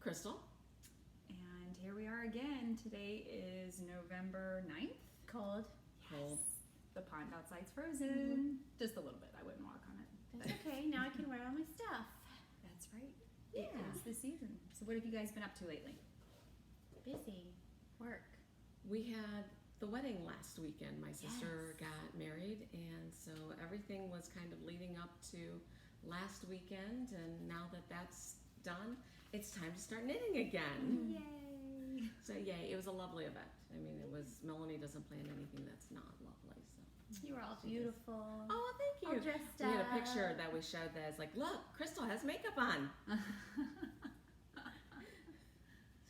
Crystal. And here we are again. Today is November 9th. Cold. Cold. The pond outside's frozen. Just a little bit. I wouldn't walk on it. That's okay. Now I can wear all my stuff. That's right. Yeah. It is the season. So what have you guys been up to lately? Busy. Work. We had the wedding last weekend. My sister Yes. got married, and so everything was kind of leading up to last weekend, and now that that's done, it's time to start knitting again. Yay! So yay, it was a lovely event. I mean, it was, Melanie doesn't plan anything that's not lovely, so. You were all She beautiful. Oh, thank you. All dressed We had a up. picture that we showed that's like, look, Crystal has makeup on.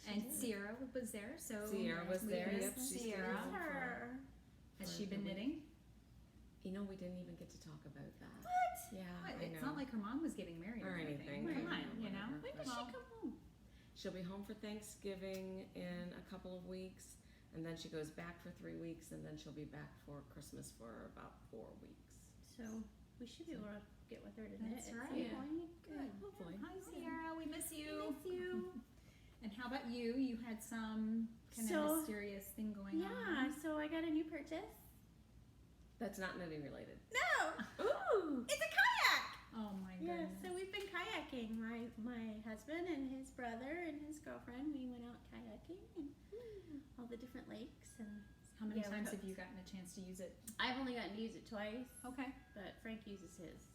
And Sierra was there, so Sierra was we there, missed yep, she's Sierra. still Her. Has she been knitting? You know, we didn't even get to talk about that. What? Yeah, What? I It's know. not like her mom was getting married Or anything. Come I on, know, you know. whatever. When does Well, she come home? She'll be home for Thanksgiving in a couple of weeks, and then she goes back for 3 weeks, and then she'll be back for Christmas for about 4 weeks. So we should be able to get with her to knit That's at right. some Yeah. point. Good, hopefully. Hi, Sierra. We miss you. Miss you. And how about you? You had some kind of So- mysterious thing going Yeah, on. so I got a new purchase. That's not knitting related. No! Ooh! It's a kayak! Oh my Yeah, goodness. so we've been kayaking. My husband and his brother and his girlfriend, we went out kayaking and all the different lakes. And How many Yeah, we times hooked. have you gotten a chance to use it? I've only gotten to use it twice, Okay. but Frank uses his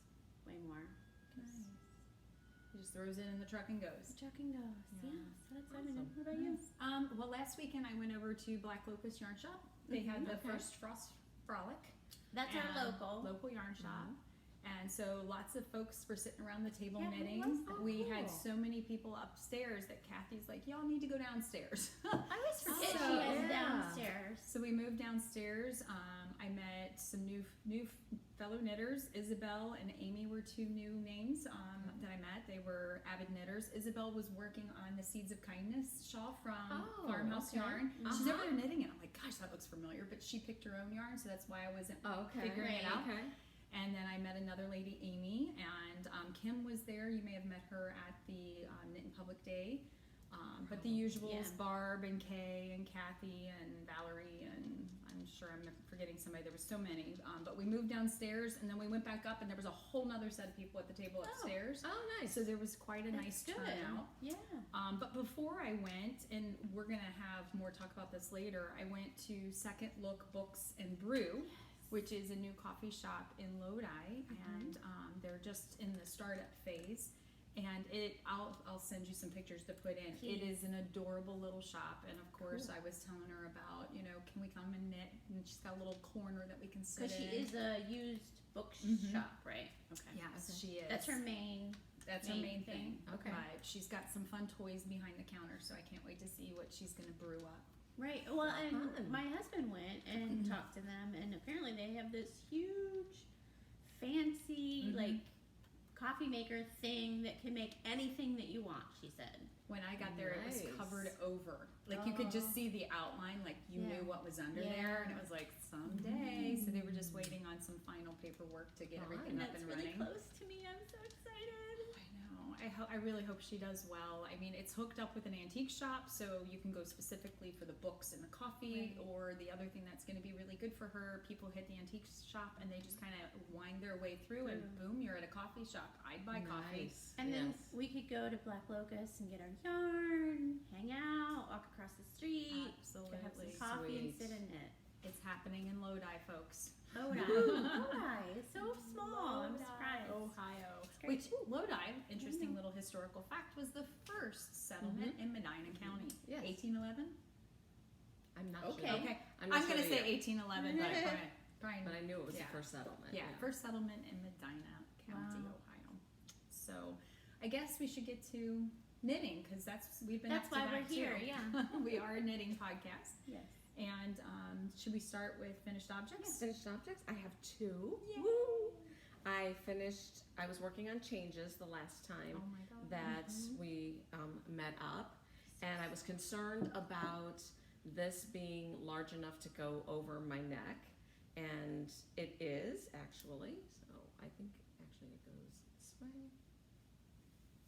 way more. 'cause Nice. He just throws it in the truck and The goes. trucking goes. Yeah. Yeah, so that's Awesome. awesome. What about you? Well, last weekend I went over to Black Locust Yarn Shop. They had the Okay. first Frost Frolic. That's and our local. Local yarn shop. And so lots of folks were sitting around the table Yeah, who knitting. was that? We Oh, had cool. so many people upstairs that Kathy's like, y'all need to go downstairs. I always forget So- she is Yeah. downstairs. So we moved downstairs. I met some new fellow knitters. Isabel and Amy were two new names that I met. They were avid knitters. Isabel was working on the Seeds of Kindness shawl from Oh, Farmhouse okay. Yarn. She's Uh-huh. over there knitting it. I'm like, gosh, that looks familiar. But she picked her own yarn, so that's why I wasn't Oh, okay. figuring it out. Okay. And then I met another lady, Amy, and Kim was there. You may have met her at the Knit in Public Day. But the usuals, Yeah. Barb and Kay and Kathy and Valerie, and I'm sure I'm forgetting somebody. There was so many. But we moved downstairs, and then we went back up, and there was a whole nother set of people at the table upstairs. Oh, nice. So there was quite a nice That's good. turnout. Yeah. But before I went, and we're going to have more talk about this later, I went to Second Look Books and Brew, which is a new coffee shop in Lodi, and they're just in the startup phase. And I'll send you some pictures to put in. Please. It is an adorable little shop, and of course I was telling her about, can we come and knit? And she's got a little corner that we can sit Because she in. is a used book shop, right? Okay. Yes, Okay. she is. That's her main. That's her main main thing. Okay. But she's got some fun toys behind the counter, so I can't wait to see what she's going to brew up. Right. Well, and Fun. my husband went and talked to them, and apparently they have this huge, fancy, like, coffee maker thing that can make anything that you want, she said. When I got there, it Nice. was covered over. Like you could just see the outline, like you Yeah. knew what was under Yeah. there, and it was like someday. So they were just waiting on some final paperwork to get Fun. everything And up that's and really running. close to me. I'm so excited. I know. I really hope she does well. I mean, it's hooked up with an antique shop, so you can go specifically for the books and the coffee, Right. or the other thing that's going to be really good for her. People hit the antique shop and they just kind of wind their way through, and boom, you're at a coffee shop. I'd buy coffee. Nice. And then Yes. we could go to Black Locust and get our yarn, hang out, walk across the street, have Absolutely. some coffee and Sweet. sit and knit. It's happening in Lodi, folks. Lodi. Lodi. It's so small. I'm Lodi, surprised. Ohio. great. Which Lodi, interesting little historical fact, was the first settlement in Medina County. Yes. 1811. I'm not Okay. sure. Okay, I'm I'm, not gonna sure say yet. 1811, but Brian, But I knew it was yeah. the first settlement. Yeah, first settlement in Medina County, Wow. Ohio. So, I guess we should get to knitting because we've been. That's up to why that we're here, too. yeah. We are a knitting podcast. Yes. And should we start with finished objects? Finished objects. I have 2. Yay. Woo! I was working on changes the last time Oh my God. that we met up, and I was concerned about this being large enough to go over my neck, and it is actually. So I think actually it goes this way.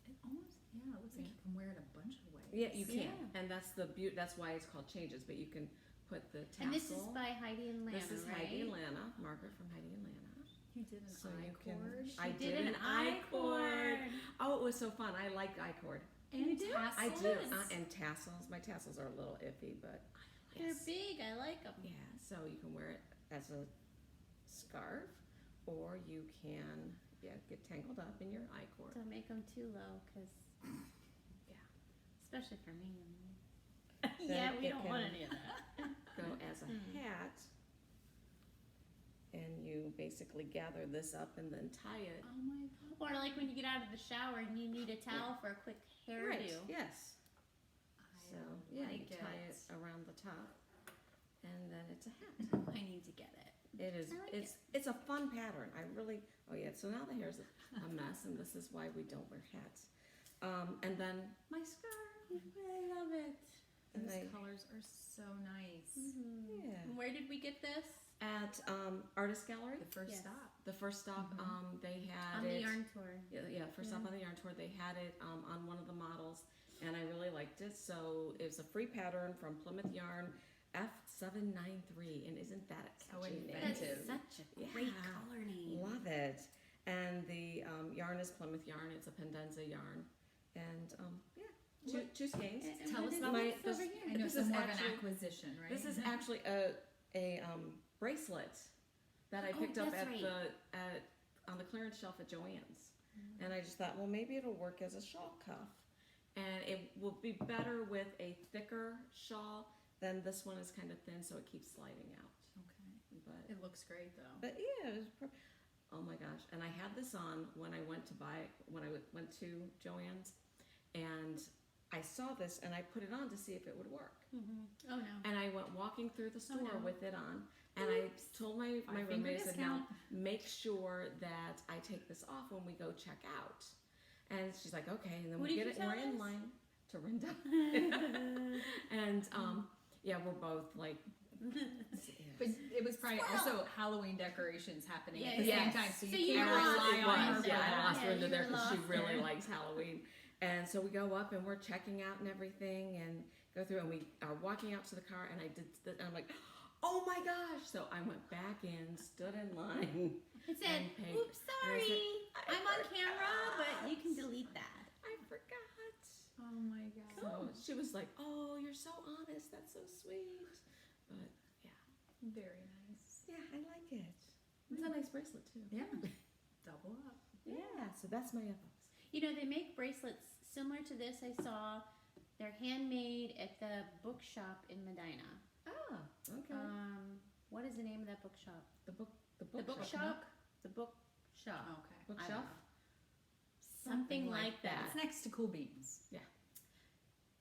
It almost, it looks like you can wear it a bunch of ways. Yeah, you can, Yeah. and that's the that's why it's called changes. But you can put the tassel. And this is by Heidi and Lana, This is right? Heidi and Lana, Margaret from Heidi and Lana. You did an So I you can- cord. I She did an I-cord. I-cord. Oh, it was so fun. I liked I-cord. And You do? tassels. I do, and tassels. My tassels are a little iffy, but They're yes. big. I like them. Yeah, so you can wear it as a scarf, or you can get tangled up in your I-cord. Don't make them too low, cause especially for me. Then We it don't can want any of that. Go as a hat, and you basically gather this up and then tie it. Oh my god! Or like when you get out of the shower and you need a towel for a quick hairdo. Right. Yes. So yeah, you like tie it. it around the top, and then it's a hat. I need to get it. It is. I like It's a fun pattern. I really. Oh yeah. So now the hair's a mess, and this is why we don't wear hats. And then my scarf. I love it. And Those I colors are so nice. Yeah. And where did we get this? At Artist Gallery, The first Yes. stop. the first stop. They had On it. the yarn tour. Yeah, first stop on the yarn tour. They had it on one of the models, and I really liked it. So it was a free pattern from Plymouth Yarn F793, and isn't that a So catchy name? That's inventive. such a great Yeah. color name. Love it. And the yarn is Plymouth yarn. It's a pendenza yarn, and two skeins. And Tell what us is about this this- over I here? know This it's is more of actually- an acquisition, right? This is actually a bracelet that I Oh, picked up that's at right. on the clearance shelf at Joann's, and I just thought, well, maybe it'll work as a shawl cuff, and it will be better with a thicker shawl than this one is kind of thin, so it keeps sliding out. Okay. But It looks great though. yeah, it was. Oh my gosh! And I had this on when I went went to Joann's, and I saw this and I put it on to see if it would work. Oh no. And I went walking through the store no. with it on, and I told my Five-finger roommate, I said, now discount. make sure that I take this off when we go check out. And she's like, okay. And then Who we did get you it, and we're tell in this? line to Rinda. And yeah, we're both like, But it was probably also Halloween decorations happening at the Yeah, same yes. time, so So you you can't were lost rely in on Rinda. her. yeah, I lost Yeah, Rinda you there were because she lost really there. likes Halloween. And so we go up and we're checking out and everything and go through and we are walking out to the car and and I'm like, oh my gosh. So I went back in, stood in line. It said, And paid. oops, And I sorry. said, I'm on camera, but you can delete that. I forgot. Oh my god. So she was like, oh, you're so honest. That's so sweet. But Very nice. yeah, I like it. It's a nice bracelet too. Yeah. Double up. Yeah, so that's my FOs. You know, they make bracelets similar to this. I saw they're handmade at the bookshop in Medina. Ah, okay. What is the name of that bookshop? the book The bookshop? The bookshop. Okay. I bookshelf. don't know. Something like that. It's next to Cool Beans.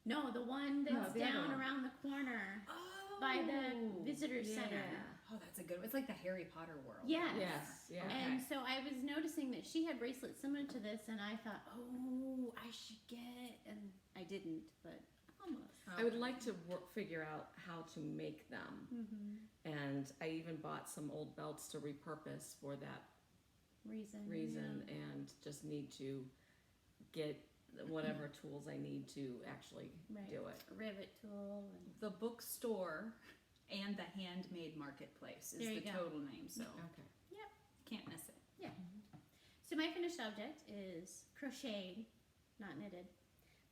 No, the one No, that's the other down one. around the corner Oh. by the visitor Yeah. center. Oh, that's a good one. It's like the Harry Potter world. Yes. Yes, yeah. Okay. And so I was noticing that she had bracelets similar to this, and I thought, oh, I should get it, and I didn't, but almost. I would like to figure out how to make them, Mm-hmm. and I even bought some old belts to repurpose for that reason, and just need to get whatever tools I need to actually Right. do it. Rivet tool. And The bookstore and the handmade marketplace is There you the go. total name, so Okay. can't miss it. so my finished object is crocheted, not knitted.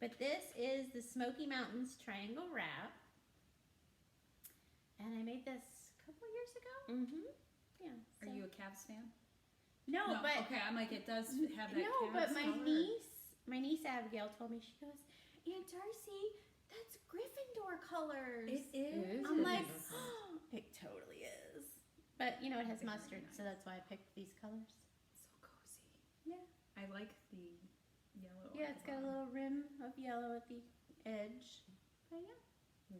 But this is the Smoky Mountains triangle wrap. And I made this a couple years ago. Mm-hmm. Yeah. Are so- you a Cavs fan? No, but okay, I'm like, it does have that. no, but Cavs my color. niece Abigail told me, she goes, Aunt Darcy, that's Gryffindor colors. It is. I'm like, Gryffindor it totally is. But you know, it has Very mustard, so nice. that's why I picked these colors. So cozy. Yeah. I like the yellow. Yeah, at it's the got a bottom. little rim of yellow at the edge. But yeah,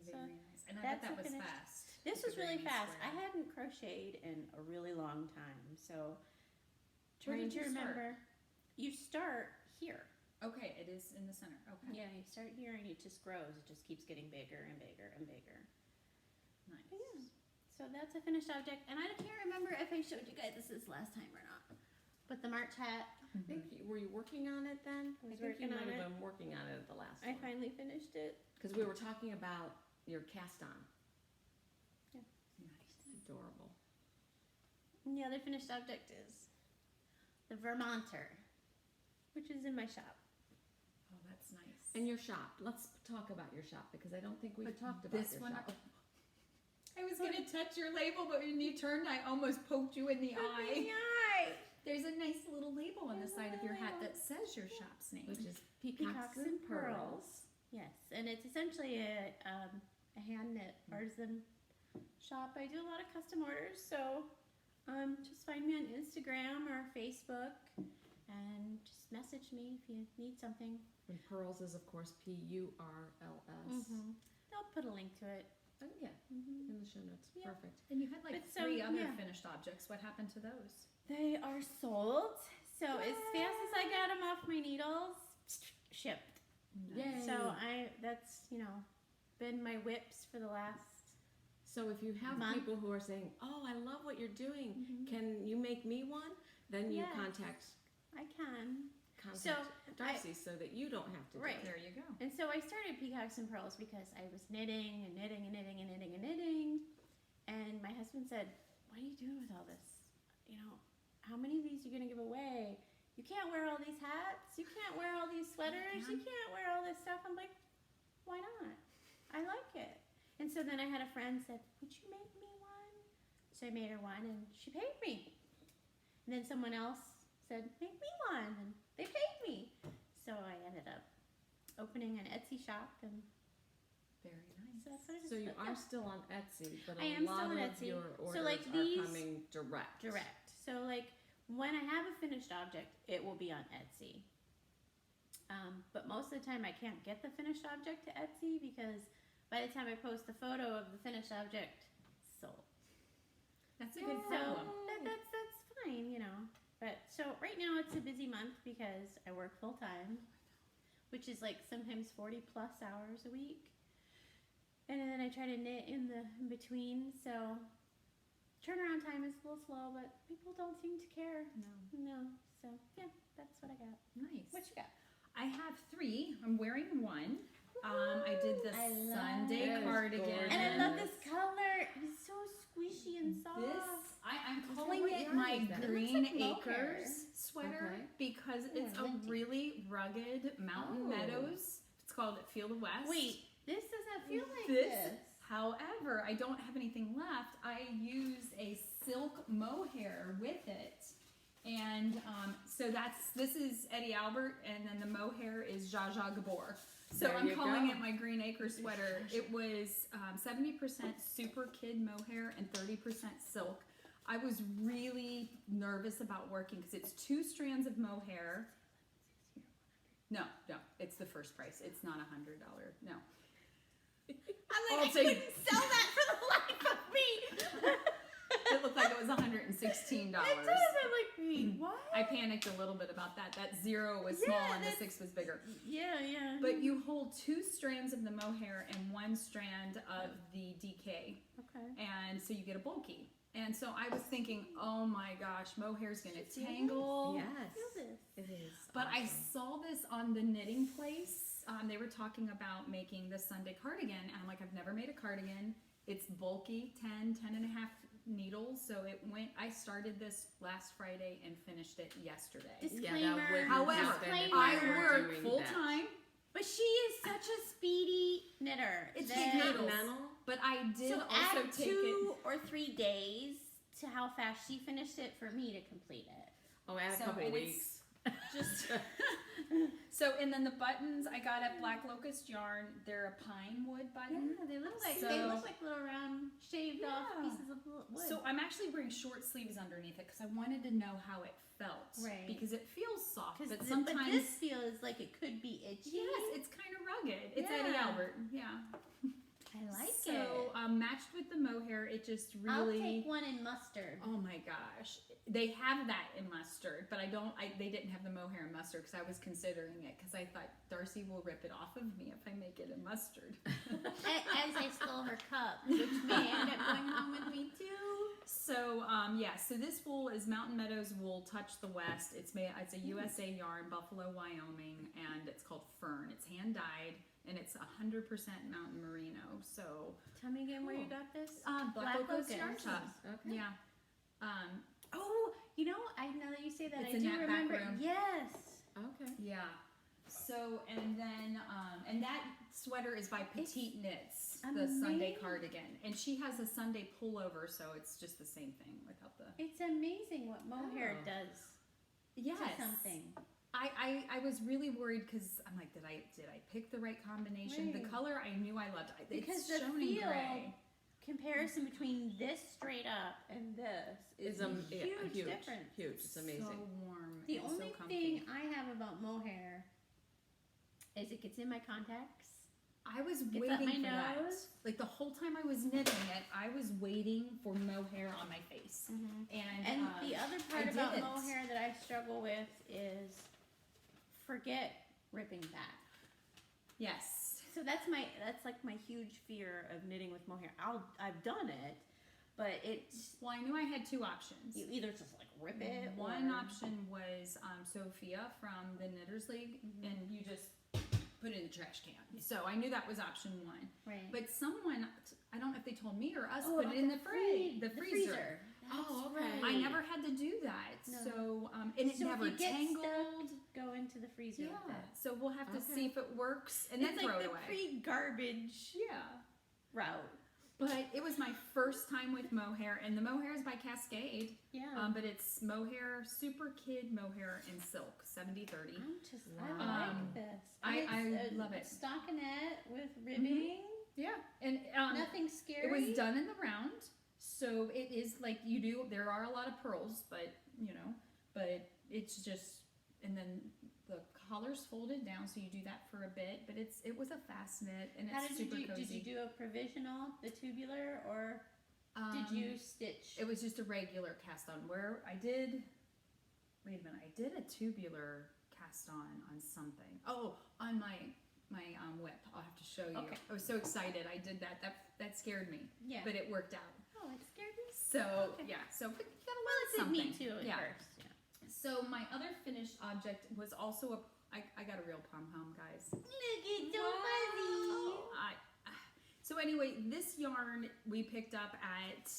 Very nice. And I bet that's that the was finish. fast. this It's was a really very nice fast. I square. hadn't crocheted in a really long time, so Where trying did to you start? remember. You start here. Okay, it is in the center. Okay. Yeah, you start here and it just grows. It just keeps getting bigger and bigger and bigger. Nice. But yeah. So that's a finished object, and I can't remember if I showed you guys this last time or not. But the March hat, I think were you working on it then? I was think you working might on have it. been working on it at the last I one. finally finally finished it. Because we were talking about your cast on. Nice. Adorable. And the other finished object is the Vermonter, which is in my shop. Oh, that's nice. And your shop. Let's talk about your shop because I don't think we've talked about this your one, shop. I was gonna touch your label, but when you turned, I almost poked you in the eye. There's a nice little label on the side of your hat that says your shop's name. Which is Peacocks and Pearls. Yes, and it's essentially a hand knit artisan shop. I do a lot of custom orders, so just find me on Instagram or Facebook and just message me if you need something. And Pearls is, of course, P-U-R-L-S. I'll put a link to it. Oh, yeah, in the show notes. Yeah. Perfect. And you had like But so, 3 other yeah. finished objects. What happened to those? They are sold. So as fast as I got them off my needles, shipped. Yay. So that's been my whips for the last. So if you have Month. people who are saying, "Oh, I love what you're doing. Mhm. Can you make me one?" Then you Yes. contact I can. Darcy so that you don't have to. Right. Do it. There you go. And so I started Peacocks and Pearls because I was knitting and knitting and knitting and knitting and knitting. And my husband said, "What are you doing with all this? How many of these are you going to give away? You can't wear all these hats. You can't wear all these sweaters. You can't wear all this stuff." I'm like, why not? I like it. And so then I had a friend said, "Would you make me one?" So I made her one and she paid me. And then someone else said, "Make me one." And they paid me. So I ended up opening an Etsy shop, and Very nice. so that's what I just So you put are down. still on Etsy, but I a am lot still on of Etsy. your orders So, like, are these- coming direct. Direct. So like when I have a finished object, it will be on Etsy. But most of the time I can't get the finished object to Etsy because by the time I post the photo of the finished object, it's sold. That's a good So problem. that's fine, But so right now it's a busy month because I work full time, which is like sometimes 40 plus hours a week. And then I try to knit in between, so turnaround time is a little slow, but people don't seem to care. No. So yeah, that's what I got. Nice. What you got? I have 3. I'm wearing one. I did the I love Sunday That is cardigan. gorgeous. And I love this color. It's so squishy and soft. I'm So calling what it yarn my is that? It Green looks like mohair. Acres sweater Okay. because it's a linty. really rugged Mountain Oh. Meadows. It's called Field of West. Wait, this doesn't feel like This- this. However, I don't have anything left. I used a silk mohair with it. And so this is Eddie Albert, and then the mohair is Zsa Zsa Gabor. So There I'm you calling go. it my Green Acres sweater. It was 70% super kid mohair and 30% silk. I was really nervous about working because it's 2 strands of mohair. No, it's the first price. It's not $100. No. I'm I'll like, I take- couldn't sell that for the life of me. It looked like it was $116. It does. I'm like, wait, what? I panicked a little bit about that. That 0 was small Yeah, and the that's- 6 was bigger. Yeah. But you hold 2 strands of the mohair and 1 strand of the DK. Okay. And so you get a bulky. And so I was thinking, oh my gosh, mohair's gonna See this? tangle. Yes, Feel this. it is. But I awesome. saw this on the knitting place. They were talking about making the Sunday cardigan. And I'm like, I've never made a cardigan. It's bulky, 10 and a half needles. So I started this last Friday and finished it yesterday. Disclaimer. wouldn't However, happen if I you were work doing full that. time, But she is such a speedy knitter. It's that- needles. Continental. but I did So also add take 2 or 3 days to how fast she finished it for me to complete it. Oh, add a So couple it is- weeks. Just so, and then the buttons I got at Black Locust Yarn. They're a pine wood button. Yeah, they look like So- little round shaved off Yeah. pieces of wood. So I'm actually wearing short sleeves underneath it because I wanted to know how it felt. Right. Because it feels soft, but but sometimes this feels like it could be itchy. yes, it's kind of rugged. It's Eddie Yeah. Albert. Yeah. I like so, it. matched with the mohair, it just I'll really. take one in mustard. Oh my gosh, they have that in mustard, but they didn't have the mohair in mustard because I was considering it because I thought Darcy will rip it off of me if I make it in mustard. As I stole her cup, which may end up going home with me too. So so this wool is Mountain Meadows wool, Touch the West. It's a USA yarn, Buffalo, Wyoming, and it's called Fern. It's hand dyed, and it's 100% mountain merino. So Tell me again where you Cool. got this. Black Locust Yarn Locust. Shop. Okay. Yeah. Oh, you know, I now that you say that, It's I in do that back remember. room. Yes. Okay. Yeah. So and then and that sweater is by Petite Knits, the Sunday amazing. cardigan, and she has a Sunday pullover, so it's just the same thing without the. It's amazing what mohair Oh. does Yes. to something. I was really worried because I'm like, did I pick the right combination? The Right. color I knew I loved. Because it's the shown in feel gray. comparison between this straight up and this is a huge difference. Huge. It's amazing. So warm. The and only so comfy. thing I have about mohair is it gets in my contacts. I was Gets up waiting my for that. nose. Like the whole time I was knitting it, I was waiting for mohair on my face. And the other part I about didn't. mohair that I struggle with is forget ripping back. Yes. So that's like my huge fear of knitting with mohair. I've done it, but it's Well, I knew I had two options. you either just like rip it. One or, option was Sophia from the Knitters League, and you just put it in the trash can. So I knew that was option one. right. But someone, I don't know if they told me or us, Oh, put it in the freezer. freezer. Oh, That's okay. right. I never had to do that. No. So and it So if never you get tangled. stuck, go into the freezer Yeah. with it. So we'll have to Okay. see if it works and It's then like throw it the away. pre-garbage Yeah. route. But it was my first time with mohair, and the mohair is by Cascade, Yeah. but it's mohair, super kid mohair in silk, 70/30. I Wow. like this. I And it's a love it. Stockinette with ribbing. Yeah, and Nothing scary. it was done in the round, so it is like you do. There are a lot of pearls, but it's just, and then the collar's folded down, so you do that for a bit. But it was a fast knit, and How it's did you super do? cozy. Did you do a provisional, the tubular, or did you stitch? It was just a regular cast on. Where I did, wait a minute, I did a tubular cast on something. Oh, on my whip. I'll have to show you. Okay. I was so excited. I did that. That scared me, Yeah. but it worked out. Oh, it scared me. So Okay. yeah. So but you gotta Well, learn it did something. me too at Yeah. first. Yeah. So my other finished object was also I got a real pom pom, guys. Look, it's so So anyway, this yarn we picked up at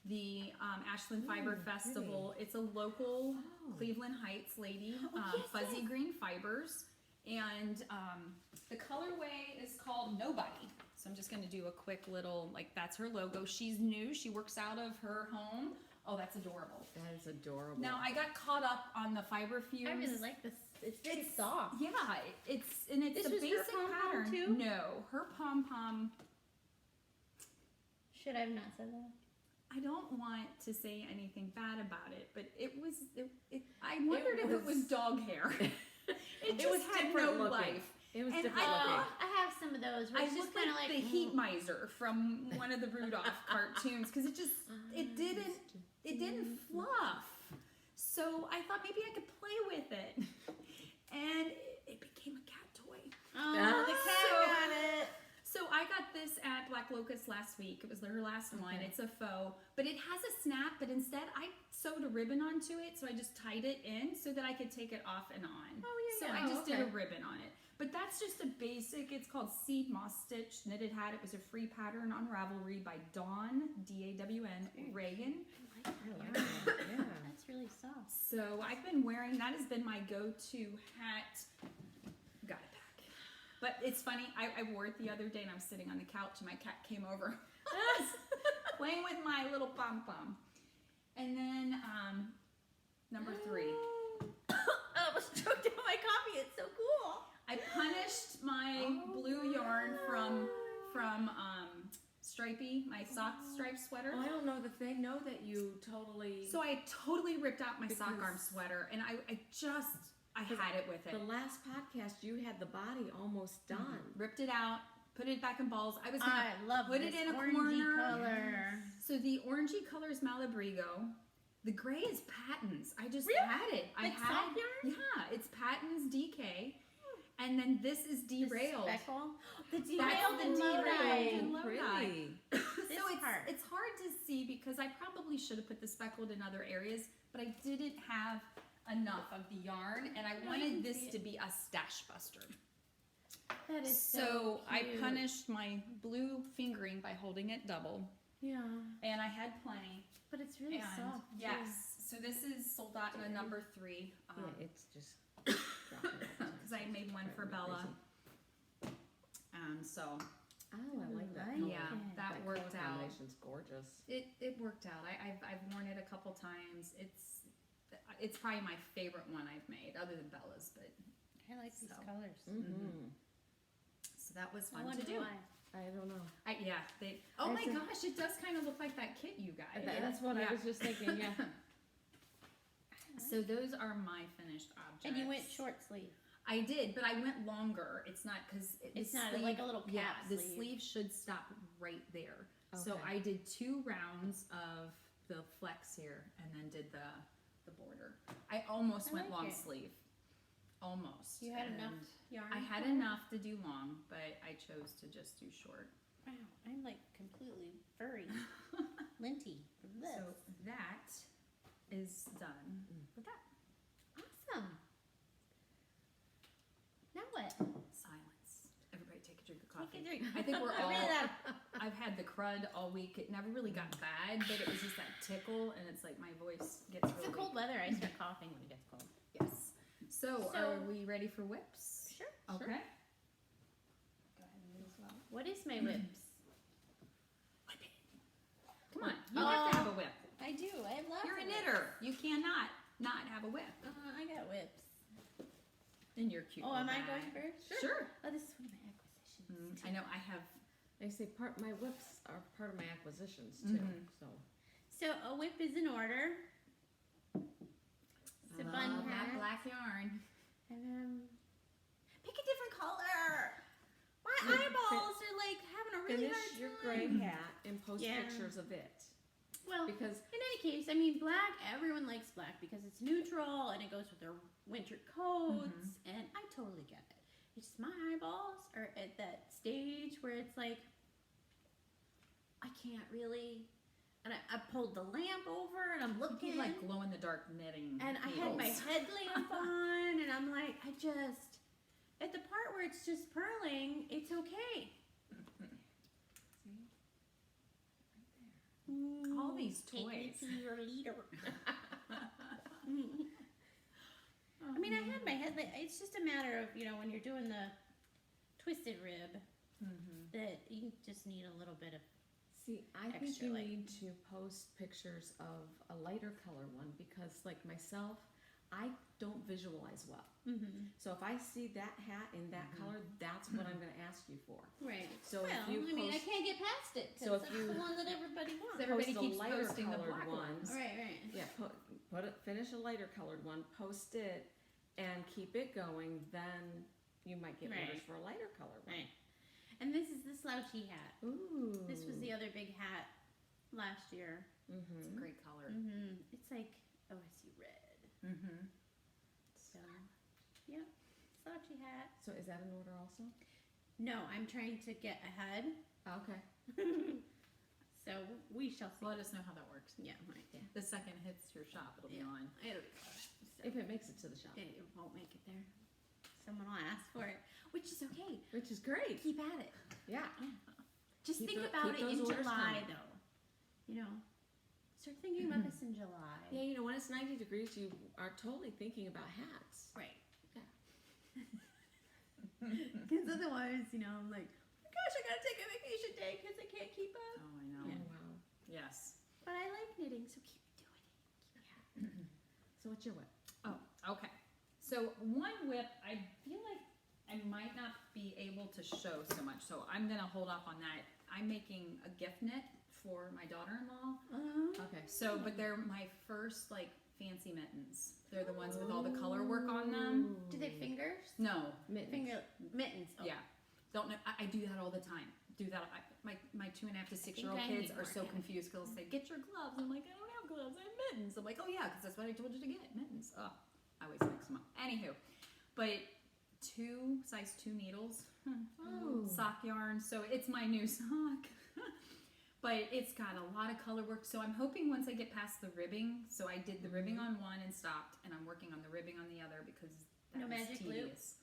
the Ashland Fiber Festival. It's a local Cleveland Heights lady, yes, Fuzzy yes. Green Fibers, and the colorway is called Nobody. So I'm just going to do a quick little, like, that's her logo. She's new. She works out of her home. Oh, that's adorable. That is adorable. Now I got caught up on the fiber fumes. I really like this. It's very It's soft. Yeah, it's This a was her basic pom-pom pattern. too? No, her pom pom. Should I have not said that? I don't want to say anything bad about it, but it was. I wondered if it was dog hair. It just was had different no looking. life. It was And different I- looking. I have some of those. Where I it's just looked kind like of like the heat miser from one of the Rudolph cartoons because it didn't fluff. So I thought maybe I could play with it, and it became a cat toy. Oh, the cat So- got it. So I got this at Black Locust last week. It was her last one. It's a faux, but it has a snap. But instead, I sewed a ribbon onto it, so I just tied it in so that I could take it off and on. Oh, yeah, So yeah. I Oh, just did a okay. ribbon on it. But that's just a basic. It's called Seed Moss Stitch Knitted Hat. It was a free pattern on Ravelry by Dawn DAWN Reagan. I like that. Yeah. That's really soft. So I've been wearing. That has been my go-to hat. Got it back. But it's funny. I wore it the other day, and I'm sitting on the couch, and my cat came over, playing with my little pom pom. And then number 3. I almost choked down my coffee. It's so cool. I punished my blue yarn from Stripey, my sock stripe sweater. Oh, I don't know that they know that you totally. So I totally ripped out my sock arm Because- sweater, and I had it with it. The last podcast, you had the body almost done. Ripped it out, put it back in balls. I was I gonna love put this it in a orangey corner. color. So the orangey color is Malabrigo. The gray is Patton's. I just Really? had it. I Like had soft yarn? Yeah, it's Patton's DK. And then this is Derailed. Speckle. The That's derailed the and derailed Lodi. and Lodi. Pretty. So This part. it's hard to see because I probably should have put the speckled in other areas, but I didn't have enough of the yarn, and I No, you wanted can this see to be a stash buster. That is So I cute. punished my blue fingering by holding it double, Yeah, and I had plenty. but it's really And soft. too. yes, so this is Soldotna number 3. Yeah, it's just dropping all the time. Because I made one for Driving me Bella. crazy. So Oh, I like that. I color. yeah, it. that That worked color out. combination's gorgeous. It worked out. I've worn it a couple times. It's probably my favorite one I've made, other than Bella's. But I like these So. colors. Mm-hmm. so that was I fun wonder to do. why. I don't know. Oh my It's a- gosh, it does kind of look like that kit you guys. That's what Yeah. I was just thinking. Yeah. So those are my finished objects. And you went short sleeve. I did, but I went longer. It's not because It's not like a little cap Yeah, the sleeve. sleeve should stop right there. So Okay. I did 2 rounds of the flex here, and then did the border. I almost I went like long it. sleeve, almost. You had enough And yarn. I had for it? enough to do long, but I chose to just do short. Wow, I'm like completely furry, linty from this. So that is done with that. Awesome. Now what? Silence. Everybody take a drink of coffee. Take a drink. I think we're all. Read that. I've had the crud all week. It never really got bad, but it was just that tickle, and it's like my voice gets It's really the cold weather. I start coughing when it gets cold. Yes. So, So- are we ready for whips? Sure. Okay. Go ahead and read as well. What is my whips? Whip it. Come on, you have to have a whip. I do. I have lots. You're a of knitter. You cannot not have a whip. whips. I got whips. And you're cute. Oh, little am I bag. going first? Sure. Oh, this is one of my acquisitions. I know. I have. I say my whips are part of my acquisitions too. Mhm. So So a whip is in order. It's a bun Love that hat. black yarn. And pick a different color. My Yeah, eyeballs are like having a really finish hard your time. gray hat and post Yeah. pictures of it Well, because in any case, I mean, black, everyone likes black because it's neutral and it goes with their winter coats, and I totally get it. It's just my eyeballs are at that stage where it's like, I can't really, and I pulled the lamp over and I'm Looking looking, like glow in the dark knitting. and I had my needles. headlamp on, and I'm like, at the part where it's just purling, it's okay. All these Take me toys. to your leader. I mean, I had my head. It's just a matter of when you're doing the twisted rib that you just need a little bit of. see, I think Extra you light. need to post pictures of a lighter color one because, like myself, I don't visualize well. So if I see that hat in that color, that's what I'm going to ask you for. Right. So Well, if you I mean, I post, can't get past it So because if it's you- the one that everybody wants. Everybody post a keeps lighter posting the colored black one. ones. Right. Yeah, finish a lighter colored one, post it, and keep it going. Then you might get orders Right. for a lighter colored one. Right. And this is the slouchy hat. Ooh. This was the other big hat last year. It's a Mm-hmm. great color. It's like OSU red. So, yep, slouchy hat. So is that an order also? No, I'm trying to get ahead. Okay. So we shall see. Let us know how that works. Yeah, right. The second it hits your shop, it'll be Yeah. on. It'll be fine. So If it makes it to the shop, it won't make it there. Someone will ask for it, which is okay. which is great. Keep at it. Yeah. Just Keep think tho- about keep it those in orders July, coming. though. Start thinking about this in July. Yeah, when it's 90 degrees, you are totally thinking about hats. Right. Yeah. Because otherwise, I'm like, oh my gosh, I gotta take a vacation day because I can't keep up. Oh, I know. Oh, Yeah. wow. Yes. But I like knitting, so keep doing it. So what's your whip? Oh, okay. So one whip, I feel like I might not be able to show so much, so I'm gonna hold off on that. I'm making a gift knit for my daughter-in-law. Okay. So, but they're my first fancy mittens. They're the ones with all the color work on them. Do they fingers? No, Mittens. Mittens. Oh. yeah, don't know. I do that all the time. My 2.5 to 6 year old I kids need are more so of it. confused because they'll say, "Get your gloves." I'm like, "I don't have gloves. I have mittens." I'm like, "Oh yeah, because that's what I told you to get, mittens." Oh, I always mix them up. Anywho, but size 2 needles, Oh. sock yarn. So it's my new sock. But it's got a lot of color work, so I'm hoping once I get past the ribbing, so I did the ribbing on one and stopped, and I'm working on the ribbing on the other because that No was magic glue? tedious.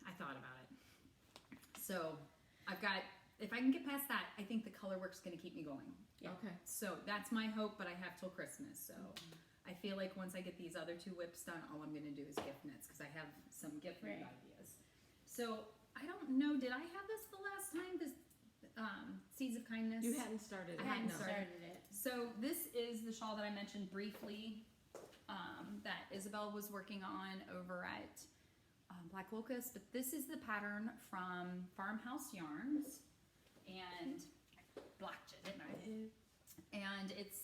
I thought about it. So I've got, if I can get past that, I think the color work's going to keep me going. Yeah. Okay. So that's my hope, but I have till Christmas. So I feel like once I get these other 2 whips done, all I'm going to do is gift knits because I have some gift knit Right. ideas. So I don't know, did I have this the last time? This Seeds of Kindness? You hadn't started it. I hadn't no. started it. So this is the shawl that I mentioned briefly that Isabel was working on over at Black Locust, but this is the pattern from Farmhouse Yarns and Blacked it, didn't I? And it's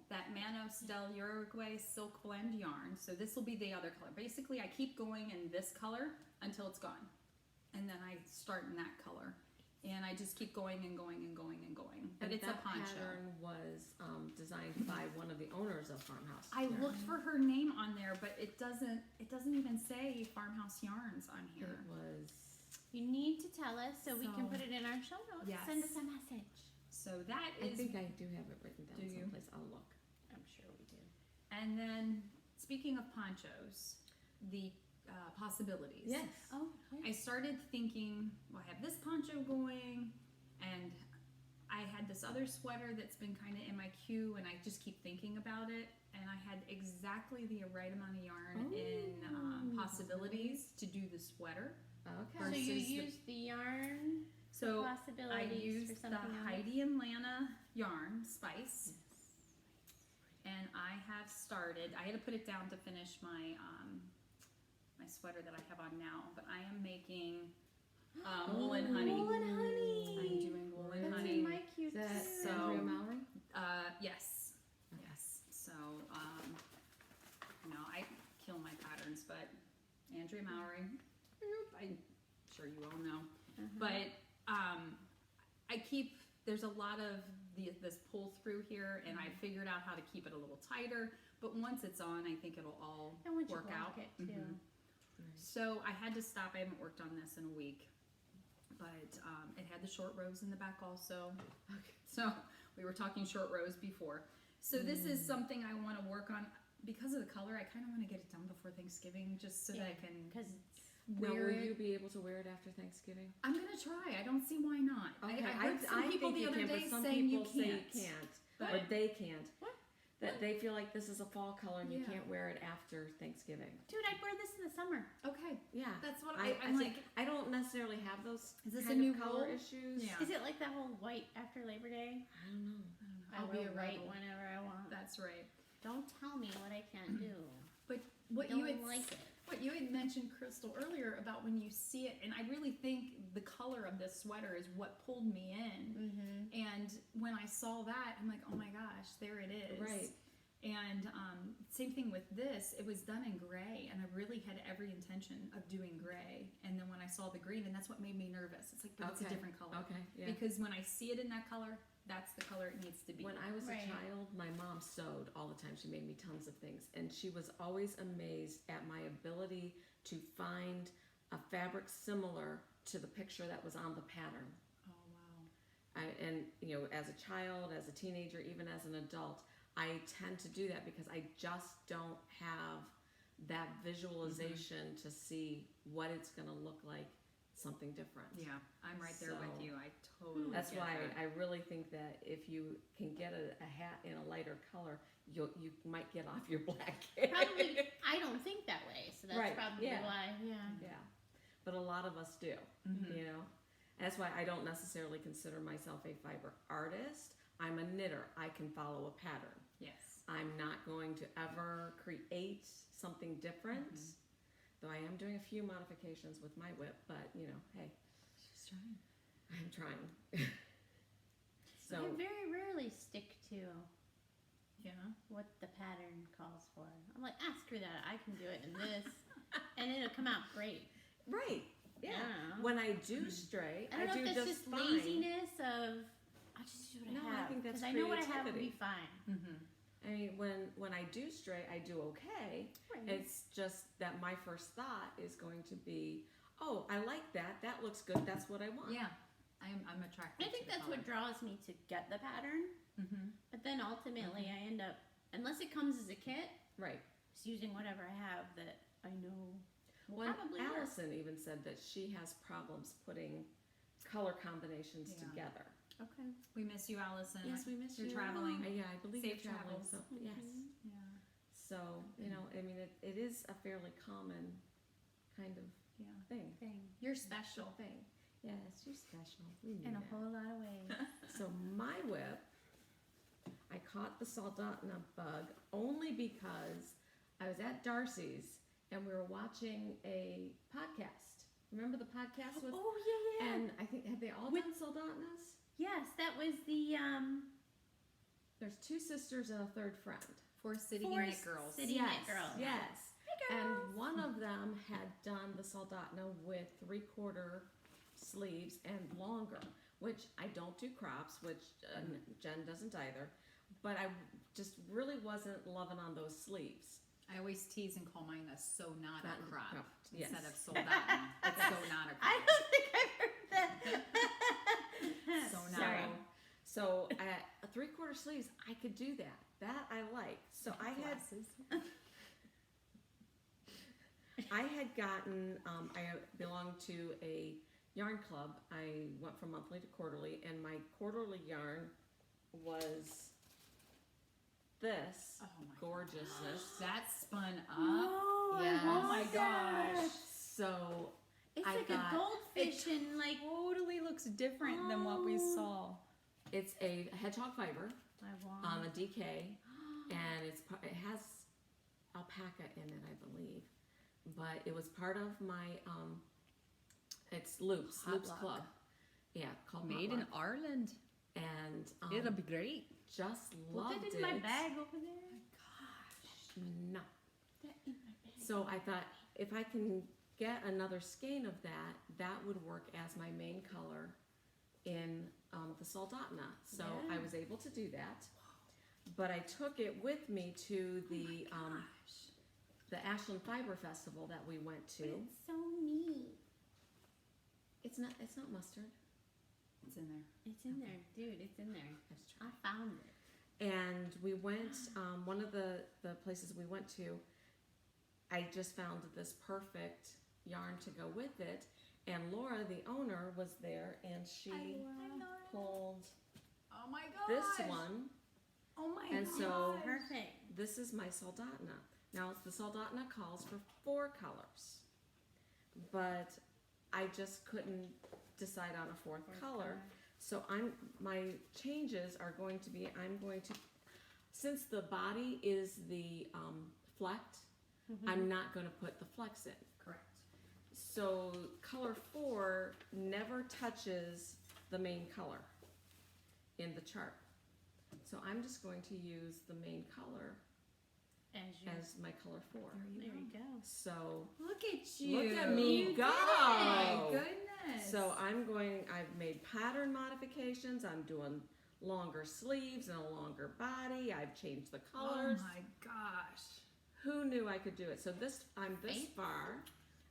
that Manos del Uruguay silk blend yarn. So this will be the other color. Basically, I keep going in this color until it's gone, and then I start in that color. And I just keep going and going and going and going. But And it's a that poncho. pattern was designed by one of the owners of Farmhouse. I looked for her name on there, but it doesn't even say Farmhouse Yarns on It here. was. You need to tell us so we can So- put it in our show notes. Yes. Send us a message. So that I is, think I do have it written down Do you? someplace. I'll look. I'm sure we do. and then speaking of ponchos, the possibilities. Yes. Oh, I started thinking, well, I have this poncho going, and I had this other sweater that's been kind of in my queue, and I just keep thinking about it. And I had exactly the right amount of yarn in possibilities to do the sweater. Okay. so versus you the- used the yarn So I possibilities used for the something else? Heidi and Lana yarn spice, and I have started. I had to put it down to finish my my sweater that I have on now, but I am making woolen honey. Woolen honey. I'm doing woolen That's honey. in my queue Is that too. So- Andrea Mallory? Yes, yes. So I kill my patterns, but Andrea Mallory, I'm sure you all know. But I keep, there's a lot of this pull through here, and I figured out how to keep it a little tighter. But once it's on, I think it'll all And once you work block out. it too. Mhm. So I had to stop. I haven't worked on this in a week, but it had the short rows in the back also. So we were talking short rows before. So this is something I want to work on because of the color. I kind of want to get it done before Thanksgiving, just so that I can Because Now, wear will it. you be able to wear it after Thanksgiving? I'm gonna try. I don't see why not. Okay, I heard some people think the you other can, day but some saying you people say can't. you can't, But- or they can't. What? That they feel like this is a fall color and you Yeah. can't wear it after Thanksgiving. dude, I'd wear this in the summer. Okay, Yeah. that's what I I'm think- like. I don't necessarily have those Is this kind a new of color rule? issues. Yeah. Is it like that whole white after Labor Day? I don't know. I I'll will be a write rebel. whenever I want. That's right. Don't tell me what I can't do. But what Don't you had like it. What you had mentioned, Crystal, earlier about when you see it, and I really think the color of this sweater is what pulled me in. Mm-hmm. And when I saw that, I'm like, oh my gosh, there it is. Right. And same thing with this, it was done in gray, and I really had every intention of doing gray. And then when I saw the green, and that's what made me nervous. It's like, but it's a Okay. different color. Okay. Yeah. Because when I see it in that color, that's the color it needs to be. When I was Right. a child, my mom sewed all the time. She made me tons of things. And she was always amazed at my ability to find a fabric similar to the picture that was on the pattern. Oh, wow. And, as a child, as a teenager, even as an adult, I tend to do that because I just don't have that visualization to see what it's going to look like, something different. Yeah, I'm right there with So- you. I totally That's get why that. I really think that if you can get a hat in a lighter color, you might get off your black hair. Probably, I don't think that way, so that's Right, probably yeah. why. Yeah. Yeah, but a lot of us do, Mhm. And that's why I don't necessarily consider myself a fiber artist. I'm a knitter. I can follow a pattern. Yes. I'm not going to ever create something different, though I am doing a few modifications with my whip, but hey, She's trying. I'm trying. I So, very rarely stick to Yeah. what the pattern calls for. I'm like, screw that. I can do it in this, and it'll come out great. right, yeah. Yeah. When I do stray, I don't know do if that's just just fine. laziness of I'll just do what No, I I have. think that's I know what I have will be creativity. fine. Mm-hmm. I mean, when I do stray, I do okay. Right. It's just that my first thought is going to be, oh, I like that. That looks good. That's what I want. Yeah. I'm attracted I think to the that's what draws me to get the pattern. Mm-hmm. But then ultimately, I end up, unless it comes as a kit, Right. just using whatever I have that I know. Well, probably work. Allison even said that she has problems putting color combinations Yeah. together. Okay. We miss you, Allison. Yes, we miss You're you. traveling. Yeah, I believe Safe you're traveling. travels. So, yes. Yeah. So, you know, I mean, it is a fairly common kind of Yeah. thing. You're special. Thing. Yes, you're special. We knew In a that. whole lot of ways. So my whip, I caught the Soldotna bug only because I was at Darcy's and we were watching a podcast. Remember the podcast with? Oh yeah. And I think have they all With- done Soldotnas? Yes, that was the There's two sisters and a third friend. For City For Knit Girls. City yes, Knit Girls. Yes. Hi, girls. And one of them had done the Soldotna with 3/4 sleeves and longer, which I don't do crops, which Jen doesn't either. But I just really wasn't loving on those sleeves. I always tease and call mine a so not a Not- crop yes. instead of soldotna. It's so not a crop. I don't think I've heard that. So now- Sorry. So at a 3/4 sleeves, I could do that. That I like. So I had gotten. I belonged to a yarn club. I went from monthly to quarterly, and my quarterly yarn was this Oh my gorgeousness. That spun up. Oh, Yes. I Oh love my that. gosh. So It's I like got- a goldfish and like Totally looks different than what we Oh. saw. it's a hedgehog fiber, I want. a DK, and it has alpaca in it, I believe. But it was part of my it's Loops Potluck. Club. Yeah, called Made in Potluck. Ireland. And It'll be great. just Put loved it in my bag over there. No. That in my bag. So I thought if I can get another skein of that, that would work as my main color in the Soldotna. So I Yeah. was able to do that. But I took it with me to the Ashland Fiber Festival that we went But to. it's so neat. It's not mustard. It's in there. It's in there, dude. It's in there. Let's I try. found it. And we went, one of the places we went to, I just found this perfect yarn to go with it. And Laura, the owner, was there and she pulled Oh my gosh. this one. Oh my And gosh. so- Perfect. This is my Soldotna. Now, the Soldotna calls for 4 colors, but I just couldn't decide on a fourth color. So my changes are going to be, since the body is the flecked, I'm not going to put the flex in. Correct. So color 4 never touches the main color in the chart. So I'm just going to use the main color as my color 4. There you go. So Look at you. look at me You did go! it. Oh my goodness. So I've made pattern modifications. I'm doing longer sleeves and a longer body. I've changed the colors. Oh my gosh. Who knew I could do it? So I'm this Faith. far.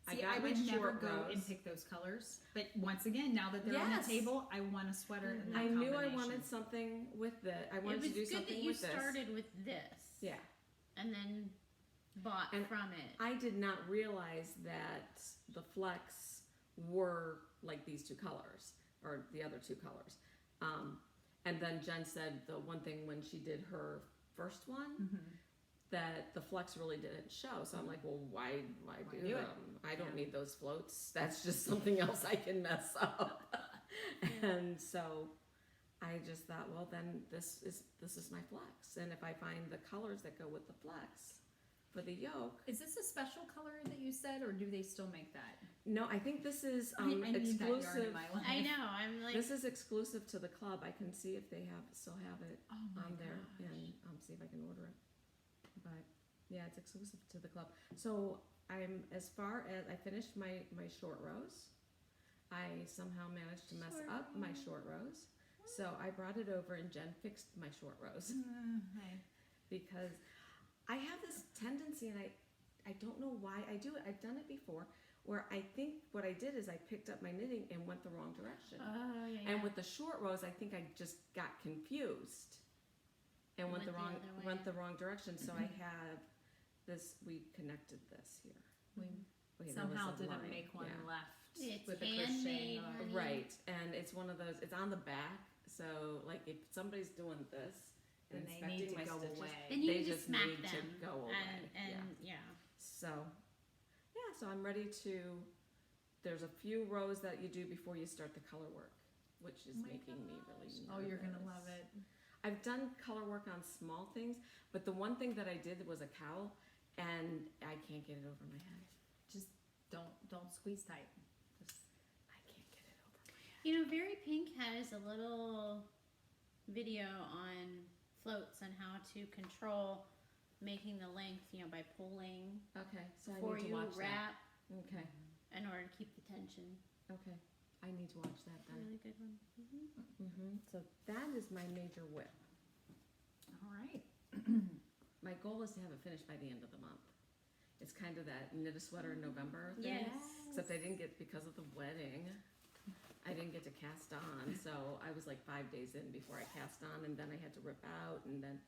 See, I got my would never short go rows. and pick those colors. But once again, now that they're on Yes. the table, I want a sweater in that I knew I combination. wanted something with it. I wanted It was to do good something that you with this. started with this. Yeah. And then bought And from it. I did not realize that the flex were like these 2 colors or the other 2 colors. And then Jen said the one thing when she did her first one that the flex really didn't show. So I'm like, well, why do do it? them? I don't Yeah. need those floats. That's just something else I can mess up. And so I just thought, well, then this is my flex. And if I find the colors that go with the flex for the yoke. Is this a special color that you said, or do they still make that? No, I think this is I need that yarn in exclusive. my life. I know. I'm like, This is exclusive to the club. I can see if they still have it Oh my on there gosh. and see if I can order it. But yeah, it's exclusive to the club. So as far as I finished my short rows, I somehow managed to mess Short up my short rows. So I brought it over and Jen fixed my short rows because I have this tendency, and I don't know why I do it. I've done it before, where I think what I did is I picked up my knitting and went the wrong direction. oh yeah. And with the short rows, I think I just got confused and went Went the other way. the wrong direction. So I have this. We connected this here. okay, there was Somehow a didn't line, make one yeah. left It's with a handmade, crochet hook. honey. Right, and it's one of those, it's on the back, so like if somebody's doing this and Then they need inspecting to my go stitches, away. Then you they need to just smack need them. to go away. And Yeah. yeah. So, yeah, so I'm ready to, there's a few rows that you do before you start the color work, which is Oh my making me really nervous. Oh, you're gonna love it. I've done color work on small things, but the one thing that I did was a cowl, and I can't get it over my head. Just don't squeeze tight. Just I can't get it over my head. You know, Very Pink has a little video on floats on how to control making the length, you know, by pulling Okay, so I before need to you watch wrap that. Okay, in order to keep the tension. okay. I need to watch that then. Really good one. So that is my major whip. all right. My goal is to have it finished by the end of the month. It's kind of that knit a sweater in November thing. Yes. Except I didn't get, because of the wedding, I didn't get to cast on. So I was like 5 days in before I cast on, and then I had to rip out, and then,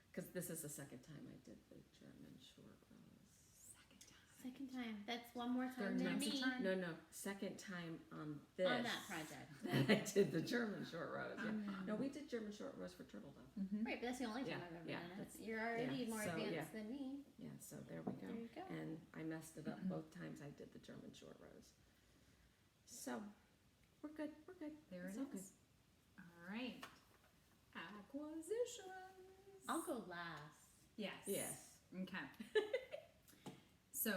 because this is the second time I did the German short rows. Second time. That's one more time Third than time's a me charm. No, second time on this. on that project. that I did the German short rows. Yeah. No, we did German short rows for Turtle Dove. Mm-hmm. Right, but that's the only time Yeah, I've ever yeah, done it. that's- You're already yeah, more so, advanced yeah. than me. Yeah, so there we go. There you go. And I messed it up both times I did the German short rows. So, we're good, we're good. There It's it all good. is. All right. Acquisitions. I'll go last. Yes. Yes. Okay. So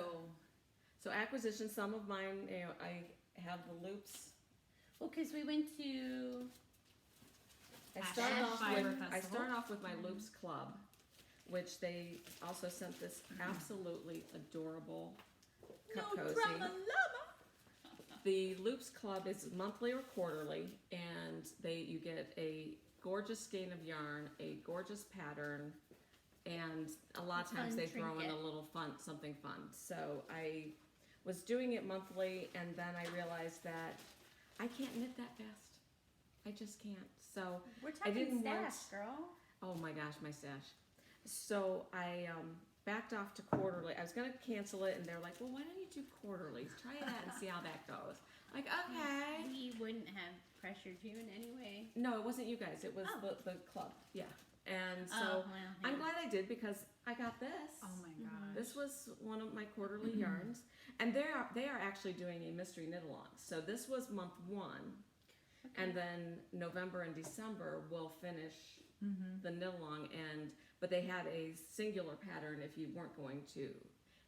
So acquisition, some of mine, you know, I have the loops. Well, because we went to I Ash started off Fiber with, I Festival. started off with my Loops Club, which they also sent this absolutely adorable cup cozy. The Loops Club is monthly or quarterly, and you get a gorgeous skein of yarn, a gorgeous pattern, and a lot of times Fun they throw in trinket. a little something fun. So I was doing it monthly, and then I realized that I can't knit that fast. I just can't. So We're I talking didn't stash, want- girl. oh my gosh, my stash. So I backed off to quarterly. I was gonna cancel it, and they're like, "Well, why don't you do quarterly? Try that and see how that goes." Like, okay. We wouldn't have pressured you in any way. No, it wasn't you guys. It was Oh. the club. Yeah. And Oh, so well, I'm yeah. glad I did because I got this. oh my Mhm. gosh. This was one of my quarterly yarns, and they are actually doing a mystery knit along. So this was month one, and then November and December will finish Mm-hmm. the knit along, but they had a singular pattern if you weren't going to,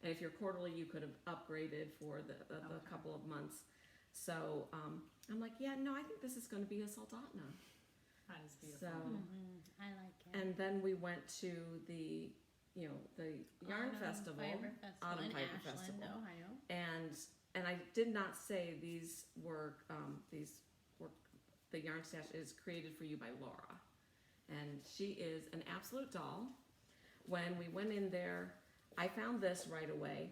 and if you're quarterly, you could have upgraded for the Okay. couple of months. So I'm like, yeah, no, I think this is going to be a Soldotna. That is beautiful. So. I like it. And then we went to the yarn Autumn festival, Fiber Festival Autumn in Fiber Ashland, Festival. Ohio. and I did not say these were the yarn stash is created for you by Laura, and she is an absolute doll. When we went in there, I found this right away,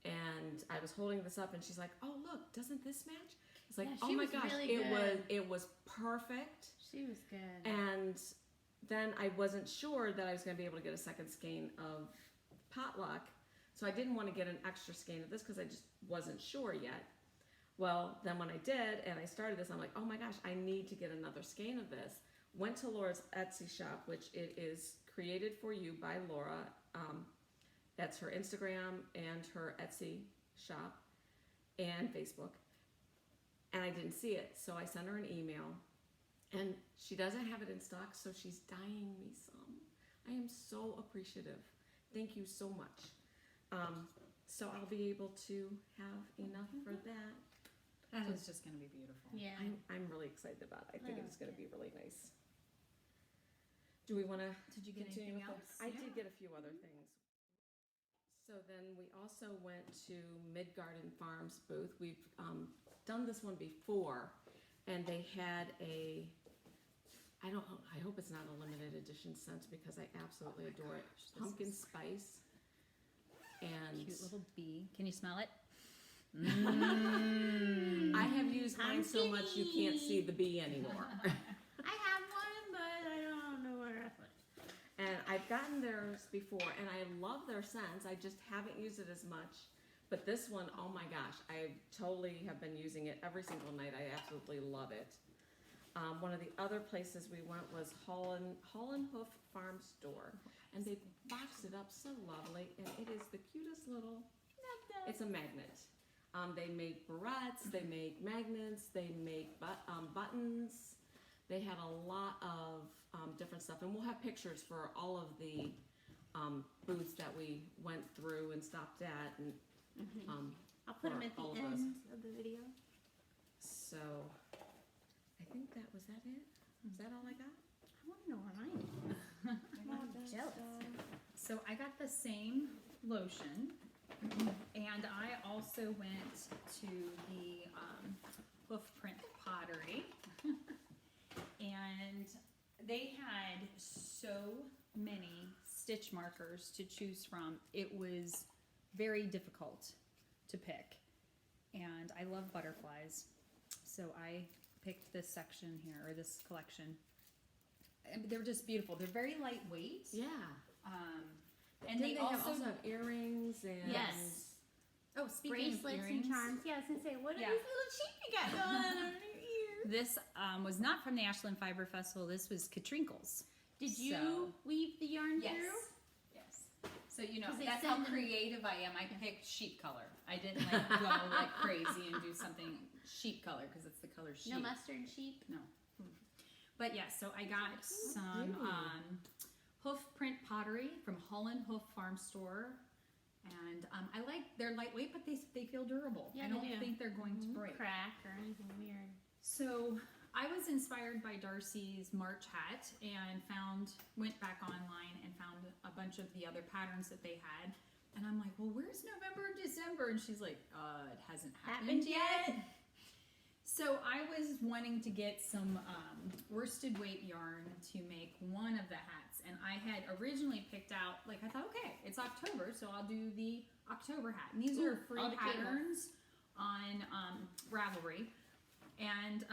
and I was holding this up, and she's like, "Oh, look, doesn't this match?" It's like, Yeah, "Oh she my was gosh, really good. it was perfect." She was good. And then I wasn't sure that I was going to be able to get a second skein of potluck, so I didn't want to get an extra skein of this because I just wasn't sure yet. Well, then when I did and I started this, I'm like, oh my gosh, I need to get another skein of this. Went to Laura's Etsy shop, which it is created for you by Laura. That's her Instagram and her Etsy shop and Facebook. And I didn't see it, so I sent her an email. And she doesn't have it in stock, so she's dying me some. I am so appreciative. Thank you so much. So I'll be able to have enough for that. That is just going to be beautiful. Yeah. I'm really excited about it. I think Oh, it's going to okay. be really nice. Do we want to Did you get continue anything with else? this? I did get a few other things. So then we also went to Mid Garden Farms booth. We've done this one before, and they had I hope it's not a limited edition scent because I absolutely adore it. this Pumpkin is- spice. And Cute little bee. Can you smell it? I have used mine so much you can't see the bee anymore. I have one, but I don't know where I put it. And I've gotten theirs before, and I love their scents. I just haven't used it as much. But this one, oh my gosh, I totally have been using it every single night. I absolutely love it. One of the other places we went was Holland Hoof Farm Store, and they boxed it up so lovely, and it is the cutest little. It's a magnet. They make barrettes, they make magnets, they make buttons. They had a lot of different stuff, and we'll have pictures for all of the booths that we went through and stopped at, and I'll put them at all the of those. end of the video. So I think that was that it. Is that all I got? I want to know what I need. I'm jealous. So I got the same lotion, and I also went to the hoof print pottery, and they had so many stitch markers to choose from. It was very difficult to pick, and I love butterflies, so I picked this section here, or this collection. And they're just beautiful. They're very lightweight. Yeah. And they also have earrings and Yes. oh, speaking of Bracelets earrings, and charms. Yeah, I was going to say, what are Yeah. these little sheep you got going on under your ear? this was not from the Ashland Fiber Festival. This was Katrinkles. Did you So- weave the yarn Yes. through? Yes. So you know 'Cause they that's how send them- creative I am. I picked sheep color. I didn't like go like crazy and do something sheep color because it's the color sheep. No mustard sheep? No. But yeah, so I got some hoof print pottery from Holland Hoof Farm Store, and I like they're lightweight, but they feel durable. Yeah, I they don't do. think they're going to break. Crack or anything weird. So I was inspired by Darcy's March hat and went back online and found a bunch of the other patterns that they had. And I'm like, well, where's November and December? And she's like, it hasn't happened yet. So I was wanting to get some worsted weight yarn to make one of the hats. And I had originally picked out, like I thought, okay, it's October, so I'll do the October hat. And these are free all the cable. patterns on Ravelry. And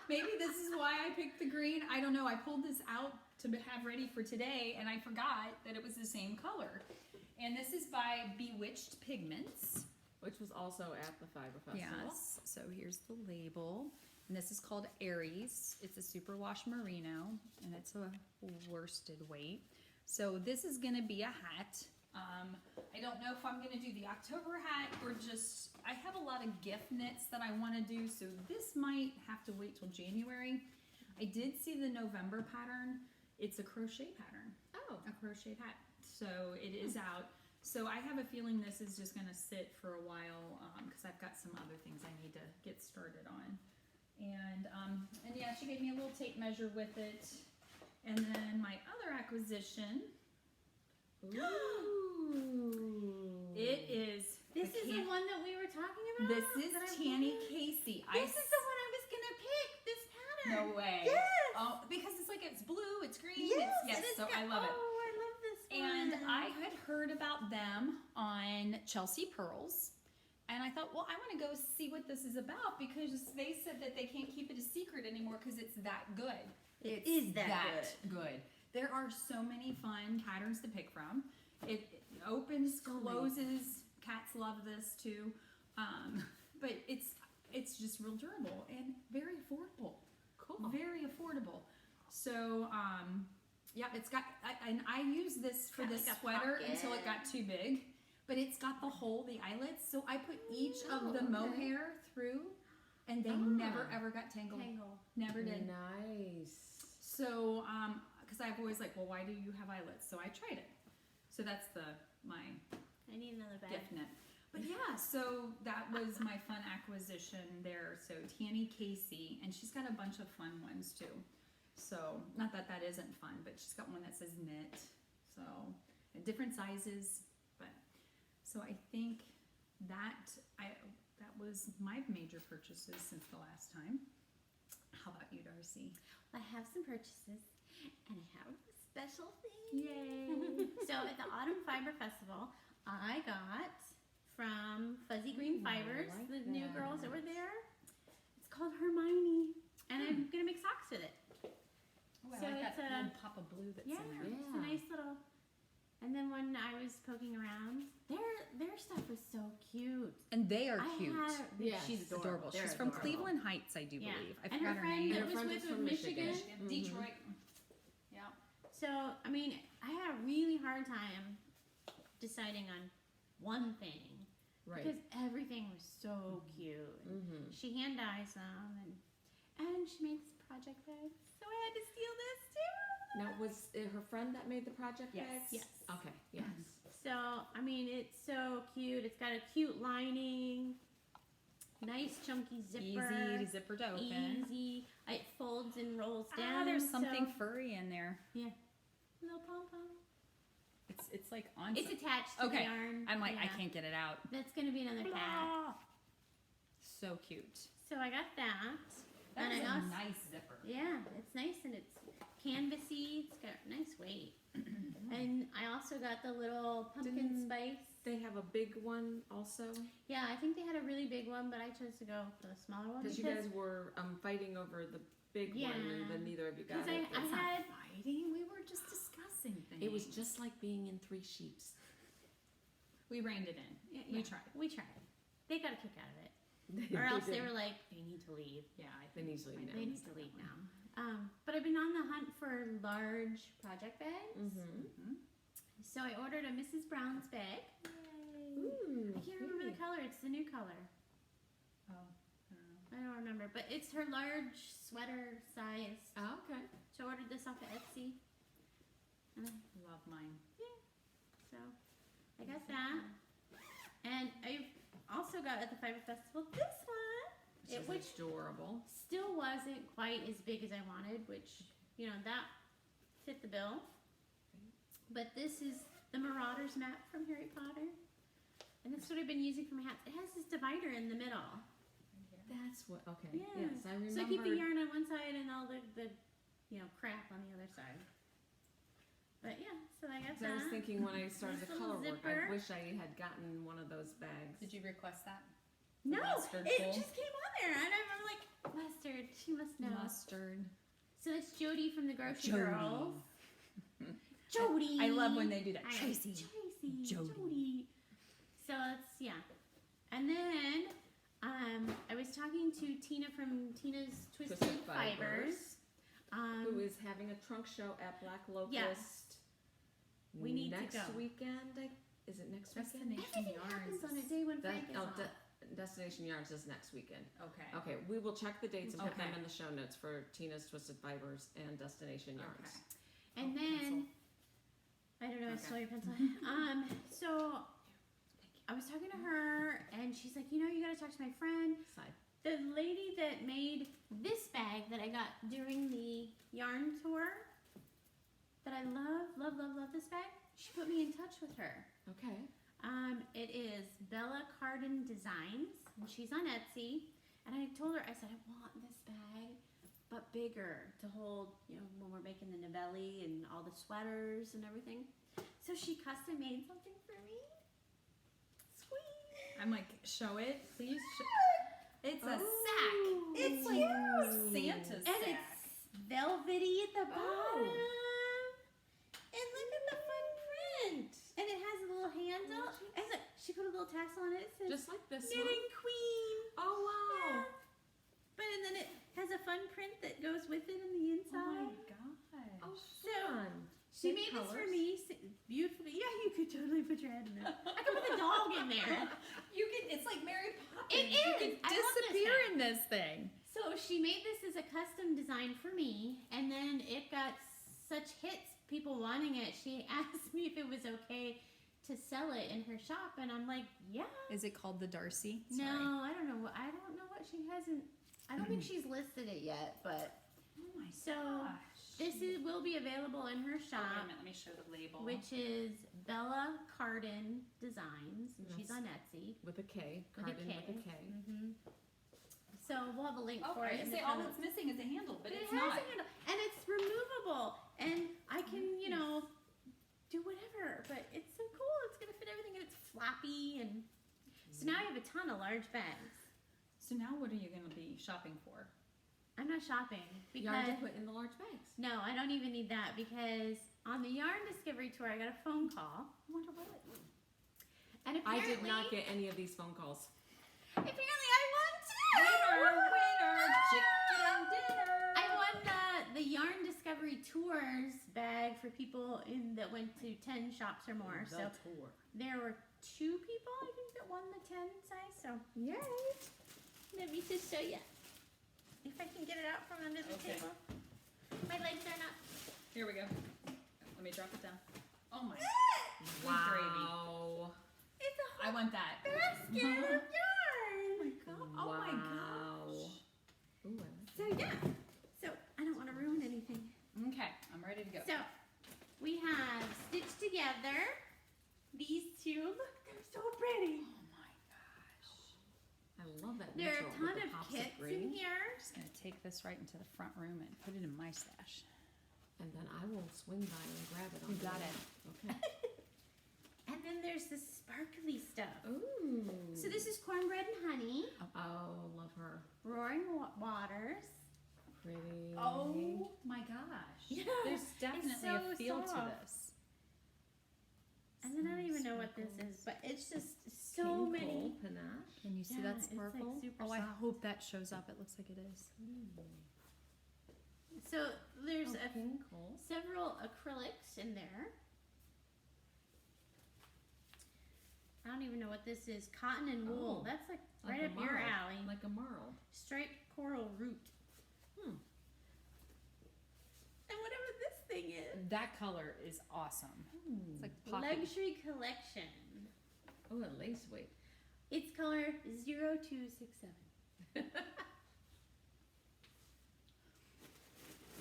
maybe this is why I picked the green. I don't know. I pulled this out to have ready for today, and I forgot that it was the same color. And this is by Bewitched Pigments. which was also at the Fiber Festival. Yes. So here's the label. And this is called Aries. It's a superwash merino, and it's a worsted weight. So this is going to be a hat. I don't know if I'm going to do the October hat or just, I have a lot of gift knits that I want to do, so this might have to wait till January. I did see the November pattern. It's a crochet pattern, Oh, a crochet hat. So it is out. So I have a feeling this is just going to sit for a while because I've got some other things I need to get started on. And yeah, she gave me a little tape measure with it. And then my other acquisition, it is. This is the one that we were talking about? This is that I Tanny wanted? Casey. This is the one I was going to pick, this pattern. No way. Yes. Oh, because it's like it's blue, it's green. Yes, yes. it is So good. I love it. Oh, I love this one. And I had heard about them on Chelsea Pearls. And I thought, well, I want to go see what this is about because they said that they can't keep it a secret anymore because it's that good. It It's is that good. There are so many fun patterns to pick from. It opens, closes. Cats love this too. But it's just real durable and very affordable. cool. Very affordable. So, yeah, it's got, and I used this for Got this like a sweater until it pocket. got too big. But it's got the hole, the eyelets, so I put each of the Oh, mohair through, and they never ever got tangled. Tangle. Never did. Nice. So, because I've always like, well, why do you have eyelets? So I tried it. So that's my I need another bag. gift net. But yeah, so that was my fun acquisition there. So Tanny Casey, and she's got a bunch of fun ones too. So not that that isn't fun, but she's got one that says knit. So different sizes. But so I think that was my major purchases since the last time. How about you, Darcy? I have some purchases, and I have a special thing. Yay! So at the Autumn Fiber Festival, I got from Fuzzy Green Fibers, like the new that. girls that were there. It's called Hermione, and I'm gonna make socks with it. Oh, I So like it's that a- little pop of blue that's Yeah, in there. it's a nice little. And then when I was poking around, their stuff was so cute. And they are I cute. had- Yes. She's adorable. They're She's from adorable. Cleveland Heights, I do Yeah. believe. I And forgot her her friend name. that Her was friend with is was from Michigan. Michigan. Detroit. Yeah. So, I mean, I had a really hard time deciding on one thing. Right. Because everything was so cute. And Mm-hmm. she hand dyes them, and she makes project bags. So I had to steal this too. Now, was it her friend that made the project Yes. bags? Yes. Okay, yes. So, I mean, it's so cute. It's got a cute lining, nice chunky zipper. Easy to zipper to open. Easy. It folds and rolls down. Ah, there's something so, furry in there. little pom pom. It's like on. It's attached to Okay. the yarn. I'm like, I Yeah. can't get it out. That's gonna be another pack. So cute. So I got that. That And is I a also- nice zipper. Yeah, it's nice and it's canvasy. It's got nice weight. And I also got the little pumpkin Didn't- spice. They have a big one also? Yeah, I think they had a really big one, but I chose to go for the smaller one Because you guys were fighting over the big one, and Yeah. then neither of you got Because it. I It's not had fighting. We were just discussing things. It was just like being in Three Sheeps. We reined it in. yeah, We yeah, tried. We tried. They got a kick out of it, or else they were like, they need to leave. Yeah, I They think need to leave now. They need to leave now. But I've been on the hunt for large project bags. Mm-hmm. So I ordered a Mrs. Brown's bag. Ooh, I can't remember the color. It's the new color. Oh, I don't know. I don't remember, but it's her large sweater size. Oh, okay. So I ordered this off of Etsy. And Love mine. so I got that. And I also got at the Fiber Festival this one. Which Which is adorable. still wasn't quite as big as I wanted, which, you know, that fit the bill. But this is the Marauders map from Harry Potter. And that's what I've been using for my hats. It has this divider in the middle. That's what, okay. Yeah. Yes, I remember. So I keep the yarn on one side and all the crap on the other side. But yeah, so I got So I was that. thinking when I started Nice the little color work, zipper. I wish I had gotten one of those bags. Did you request that? No, mustard it bowl? just came on there. And I'm like, mustard, she must know. Mustard. So that's Jody from the Grocery Jody. Girls. Jody. I love when they do that. I know. Tracy. Tracy. Jody. Jody. So it's, yeah. And then I was talking to Tina from Tina's Twisted Fibers. Who is having a trunk show at Black Locust. Yes. We need to next go. weekend. Is it next weekend? Destination Everything Yarns. happens on a day when That, Frank is off. Destination Yarns is next weekend. Okay. Okay, we will check the dates and put them Okay. in the show notes for Tina's Twisted Fibers and Destination Yarns. Okay. And Oh, then pencil. I don't know, I Okay. stole your pencil. So I was talking to her and she's like, you know, you gotta talk to my friend. Side. The lady that made this bag that I got during the yarn tour that I love this bag, she put me in touch with her. Okay. It is Bella Cardin Designs and she's on Etsy. And I told her, I said, I want this bag, but bigger to hold, you know, when we're making the Nibelli and all the sweaters and everything. So she custom made something for me. Sweet. I'm like, show it, please. It's a Ooh, sack. It's like Santa's And sack. it's velvety at the bottom. And look at the fun print. And it has a little handle. And look, she put a little tassel on it. It says Just like this Knitting one. Queen. Oh wow. Yeah. But and then it has a fun print that goes with it on the Oh inside. my gosh. Oh So, fun. She Big made this for colors. me beautifully. Yeah, you could totally put your head in there. I could put the dog in there. You can. It's like Mary Poppins. It You is. can I love this disappear bag. in this thing. So she made this as a custom design for me, and then it got such hits, people wanting it. She asked me if it was okay to sell it in her shop, and I'm like, yeah. Is it called the Darcy? No, I don't know. I don't know what she hasn't. I don't think she's listed it yet, but Oh my So, gosh. will be available in her Oh, wait a shop, minute, let me show the label. which is Bella Cardin Designs, and she's on Etsy. With a K. With a Cardin K. with a K. Mm-hmm. So we'll have a link for Okay, it. I in say the all show that's notes. missing is a handle, but It it's has not. a handle, and it's removable, and I can, you know, do whatever. But it's so cool. It's gonna fit everything, and it's floppy, and so now I have a ton of large bags. So now what are you going to be shopping for? I'm not shopping Yarn to because put in the large bags. no, I don't even need that because on the yarn discovery tour, I got a phone call. I wonder what. And I apparently, did not get any of these phone calls. Apparently, I won too. Winner, chicken dinner. I won the yarn discovery tours bag for people that went to 10 shops or more. So tour. there were 2 people, I think, that won the 10 size. So Yay! let me just show you if I can get it out from under the Okay. table. My legs are not. Here we go. Let me drop it down. Oh my. Wow. It's a I whole want that. basket of yarn. Oh my Wow. gosh. Ooh, I like So yeah. So I don't want to ruin anything. Okay, I'm ready to go. So we have stitched together these 2. Look, they're so pretty. Oh my gosh. I love that. There are a neutral ton with of the pops kits green. in here. I'm just gonna take this right into the front room and put it in my stash. And then I will swing by and grab it. On You the got way. it. Okay. And then there's this sparkly stuff. Ooh. So this is cornbread and honey, Oh, love her. roaring waters. Pretty. Oh my gosh. Yeah, There's definitely so a feel to soft. this. And then I don't even know what this is, but it's just so many. Panache. Can you see Yeah, that it's, like, sparkle? super Oh, I soft. hope that shows up. It looks like it is. So there's Oh, Pinkle. several acrylics in there. I don't even know what this is. Cotton and wool. Oh, That's like Like right a up your marl. alley. Like a marl. Striped coral root. Hmm. And whatever this thing is. That color is awesome. It's like poppy. Luxury collection. Oh, a lace weight. Its color 0267.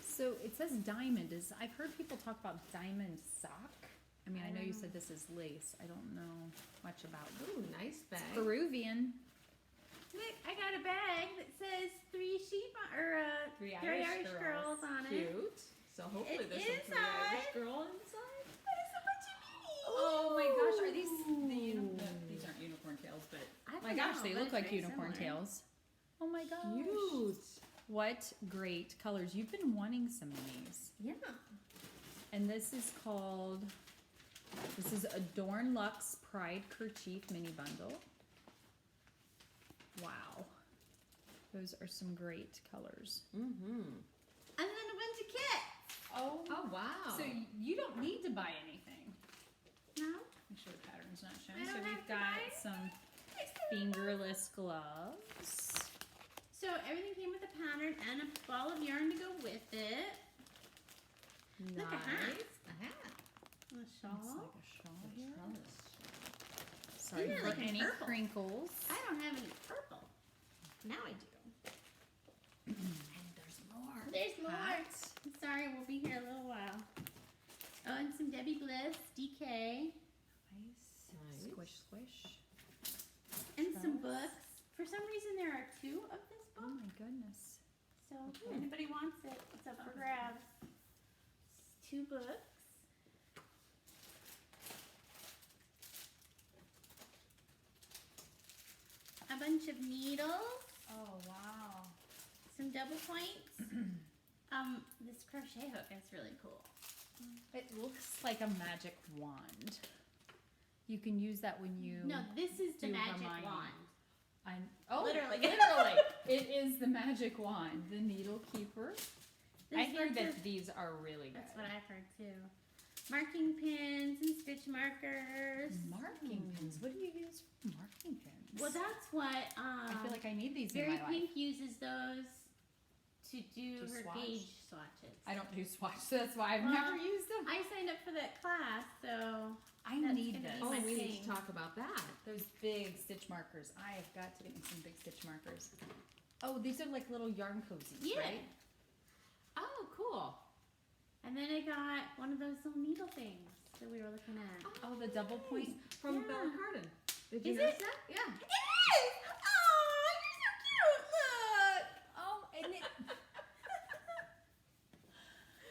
So it says diamond. I've heard people talk about diamond sock. I mean, I know you said this is lace. I don't know much about it. Ooh, nice bag. Peruvian. Look, I got a bag that says 3 sheep or 3 3 Irish girls on it. Cute. So hopefully It there's some is pretty Irish on. girl inside. What is a bunch of beanies? Oh my gosh, are these Ooh. these aren't unicorn tails, but I my don't gosh, know, they but look it's like very unicorn similar. tails. Oh my gosh. Cute. What great colors. You've been wanting some of these. Yeah. And this is Adorn Luxe Pride Kerchief Mini Bundle. Wow. Those are some great colors. Mm-hmm. And then a bunch of kits. Oh. Oh, wow. So you don't need to buy anything. No? Make sure the pattern's not I showing. So don't have we've to buy got some fingerless gloves. So everything came with a pattern and a ball of yarn to go with it. nice. Look, a hat. A hat. A It's shawl. like a shawl A here. trellis. Sorry Isn't it for like in any purple? crinkles. I don't have any purple. Now I do. And there's more. There's more. Hats. I'm sorry, we'll be here a little while. Oh, and some Debbie Bliss DK Nice. Nice. Squish, squish. and some Trellis. books. For some reason, there are 2 of this Oh book. my goodness. So if Okay. anybody wants it, it's up for grabs. It's 2 books. A bunch of needles, Oh wow. some double points. This crochet hook is really cool. It looks like a magic wand. You can use that when you. No, this is the Do magic Hermione. wand. Literally. Literally. Literally. It is the magic wand, the needle keeper. This I hear bunch that of- these are really good. That's what I've heard too. Marking pins and stitch markers. Marking pins. What do you use for marking pins? Well, that's what I feel like I need these in Very my life. Pink uses those to do To her swatch? gauge swatches. I don't do swatch, so that's why I've Well, never used them. I signed up for that class, so I that's need gonna this. be Oh, my we need thing. to talk about that. Those big stitch markers. I have got to get me some big stitch markers. Oh, these are like little yarn cozies, Yeah. right? Oh, cool. And then I got one of those little needle things that we were looking at. Oh, the double point. From Yeah. Bella Cardin. Did you Is notice it? that? Yeah. It is! Oh, you're so cute! Look! Oh, and it.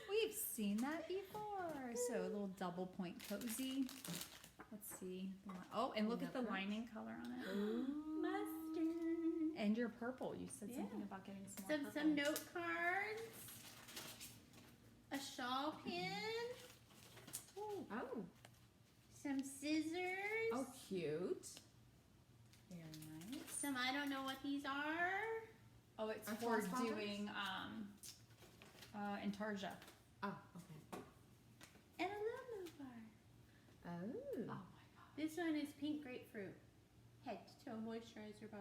We've seen that before. So a little double point cozy. Let's see. Oh, and look at the Leopard. lining color on it. Mustard. And your purple. You said Yeah. something about getting some more Some purple. note cards. A shawl pin. Oh, some scissors, oh, cute. Very nice. some I don't know what these are, Oh, it's Are for floss poppers? doing intarsia. Oh, okay. and a Lana bar. Oh. Oh my god. This one is pink grapefruit, head to toe moisturizer bar,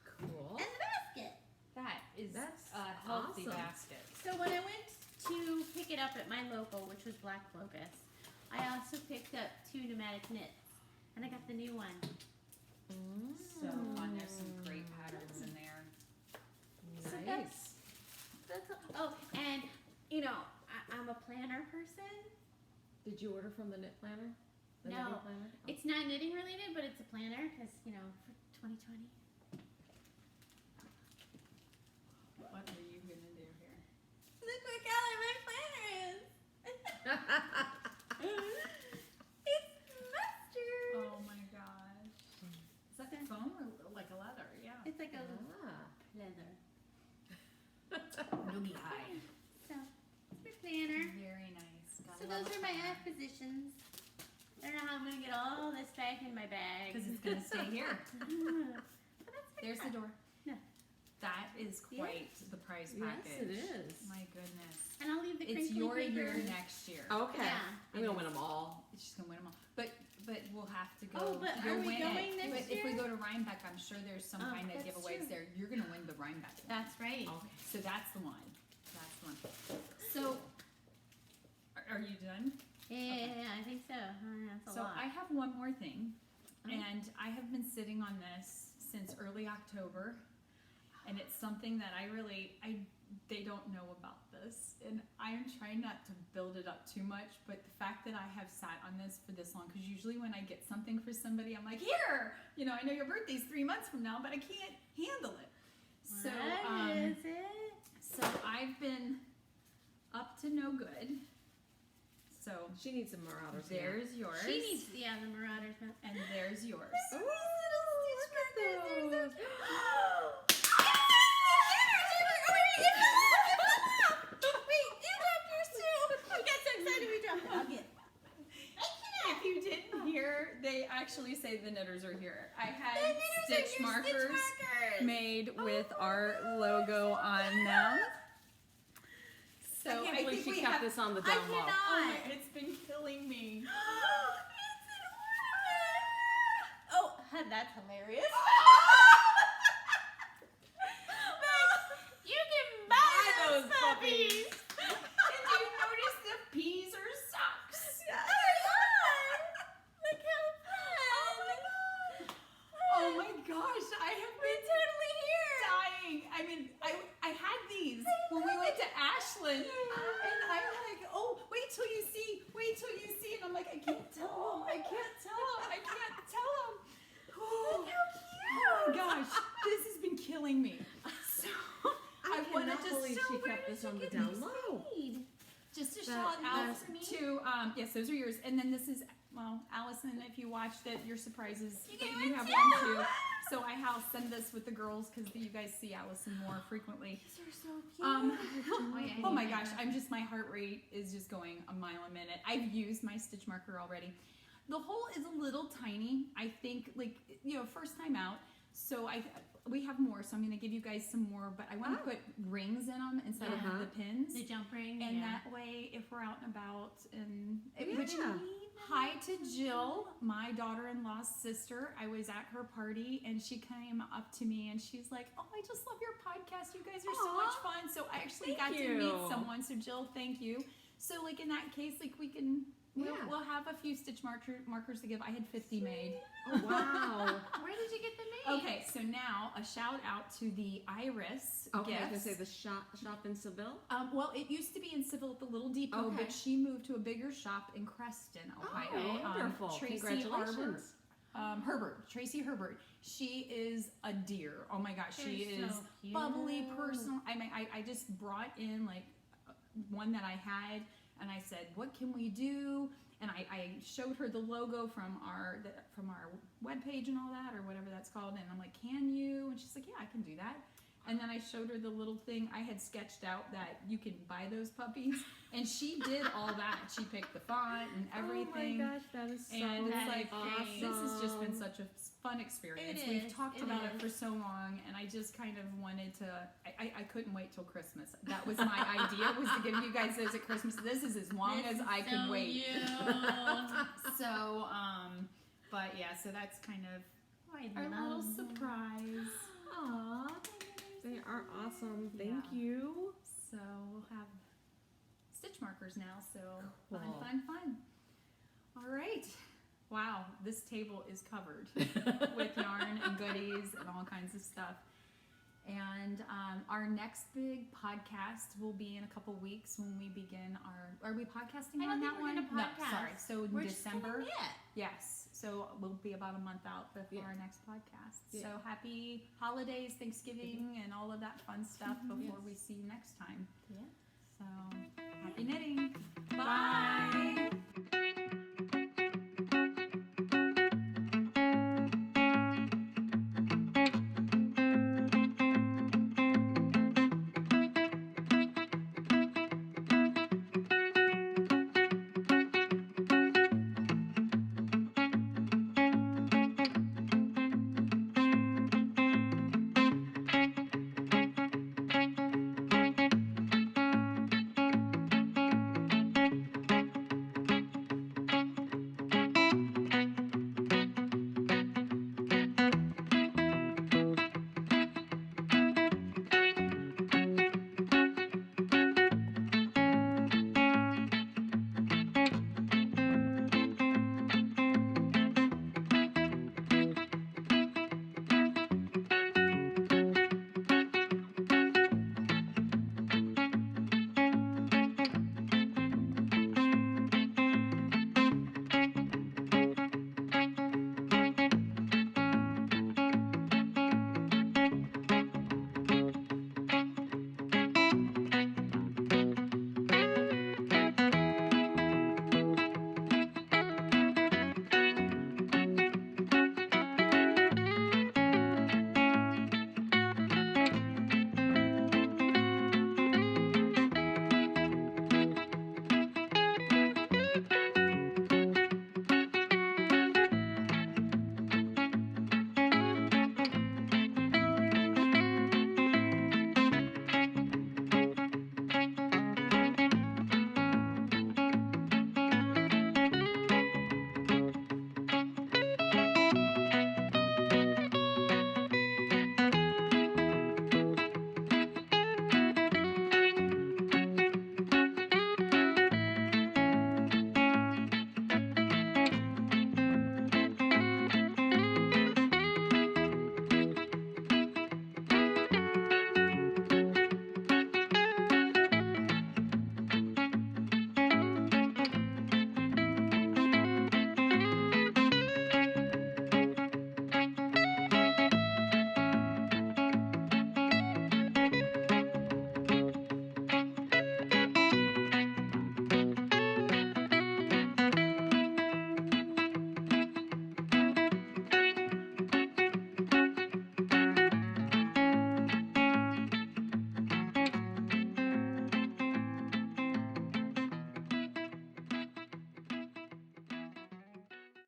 Cool. and the basket. That is That's a healthy awesome. basket. So when I went to pick it up at my local, which was Black Locust, I also picked up 2 pneumatic knits, and I got the new one. So fun. There's some great patterns in there. So Nice. That's oh, and you know I'm a planner person. Did you order from the knit planner? The No. knitting planner? Oh. It's not knitting related, but it's a planner because you know for 2020. What are you gonna do here? Look what color my planner is. It's mustard. Oh my gosh. Is that foam or like a leather? Yeah. It's like a Ah. leather. Noogie high. So it's my planner. Very nice. So those are my acquisitions. I don't know how I'm gonna get all this back in my bag. Because it's gonna stay here. But that's my There's the door. Yeah. That is quite the prize Yes, package. it is. My goodness. And I'll leave the It's crinkly your paper. year next year. Okay. Yeah. I'm gonna win them all. She's gonna win them all. But we'll have to go. Oh, but you'll are we win going it. next But if we year? go to Rhinebeck, I'm sure there's some Oh, kind of that's giveaways true. there. You're gonna win the Rhinebeck one. That's right. Okay. So that's the one. That's the one. So, are you done? Yeah, I think so. That's a So lot. I have one more thing, Oh. and I have been sitting on this since early October, and it's something that they don't know about this, and I'm trying not to build it up too much, but the fact that I have sat on this for this long, because usually when I get something for somebody, I'm like, here, you know, I know your birthday's 3 months from now, but I can't handle it. So, What is it? so I've been up to no good. So She needs some Marauders. now. there's yours, She needs, the Marauders. Huh? and there's yours. Oh, look at those. If you didn't hear, they actually say the knitters are here. I had stitch markers made with our logo on them. So I can't believe she kept this on the I down low. cannot. Oh my, it's been killing me. Oh, that's hilarious. You can buy those puppies. And do you notice the peas are socks? Look how fun. Oh my gosh, I have been totally here. dying. I mean, I had these when we went to Ashland, and I'm like, oh, wait till you see, and I'm like, I can't tell them. Oh my gosh, this has been killing me. So I wanted cannot to believe so she where kept did this you on the get down these low. just to That- shout out that's- to yes, those are yours, and then this is Allison. If you watched it, your surprises, You but get you one have too. one too. So I have send this with the girls because you guys see Allison more frequently. These are so cute. Oh my gosh, my heart rate is just going a mile a minute. I've used my stitch marker already. The hole is a little tiny. I think, like, you know, first time out. So we have more, so I'm gonna give you guys some more, but I want to put rings in them instead Uh-huh. of the pins. The jump ring. And yeah. that way, if we're out and about, and Yeah. hi to Jill, my daughter-in-law's sister. I was at her party, and she came up to me, and she's like, "Oh, I just love your podcast. You guys are so much Aw. fun." So I actually Thank got to you. meet someone. So Jill, thank you. So like in that case, like we can. Yeah. We'll have a few stitch markers to give. I had 50 made. Oh, wow. Where did you get them made? Okay, so now a shout out to the Iris Okay, I was gonna gifts. say the shop in Seville. Well, it used to be in Seville at the Little Depot, Okay. but she moved to a bigger shop in Creston, Ohio. Oh, wonderful. Tracy Congratulations. Herbert, Tracy Herbert. She is a dear. Oh my gosh, she They're is so cute. bubbly, personal. I mean, I just brought in like one that I had, and I said, "What can we do?" And I showed her the logo from our webpage and all that, or whatever that's called. And I'm like, "Can you?" And she's like, "Yeah, I can do that." And then I showed her the little thing I had sketched out that you can buy those puppies. And she did all that. She picked the font and everything. Oh my gosh, that is so And it's like, awesome. this has just been such a fun experience. It We've is, talked it about it is. for so long, and I just kind of wanted to. I couldn't wait till Christmas. That was my idea, was to give you guys those at Christmas. This is as long This as is I could so wait. You. So, but yeah, so that's kind of I our love little them. surprise. Aww. They are awesome. Thank Yeah. you. So we'll have stitch markers now. So Cool. fun. All right. Wow, this table is covered with yarn and goodies and all kinds of stuff. And our next big podcast will be in a couple weeks when we begin our. Are we podcasting I on don't that think we're one? gonna podcast. No, sorry. So in We're just December. gonna knit. Yes. So we'll be about a month out before Yeah. our next podcast. Yeah. So happy holidays, Thanksgiving, and all of that fun stuff before Yes. we see you next time. Yeah. So happy knitting. Bye.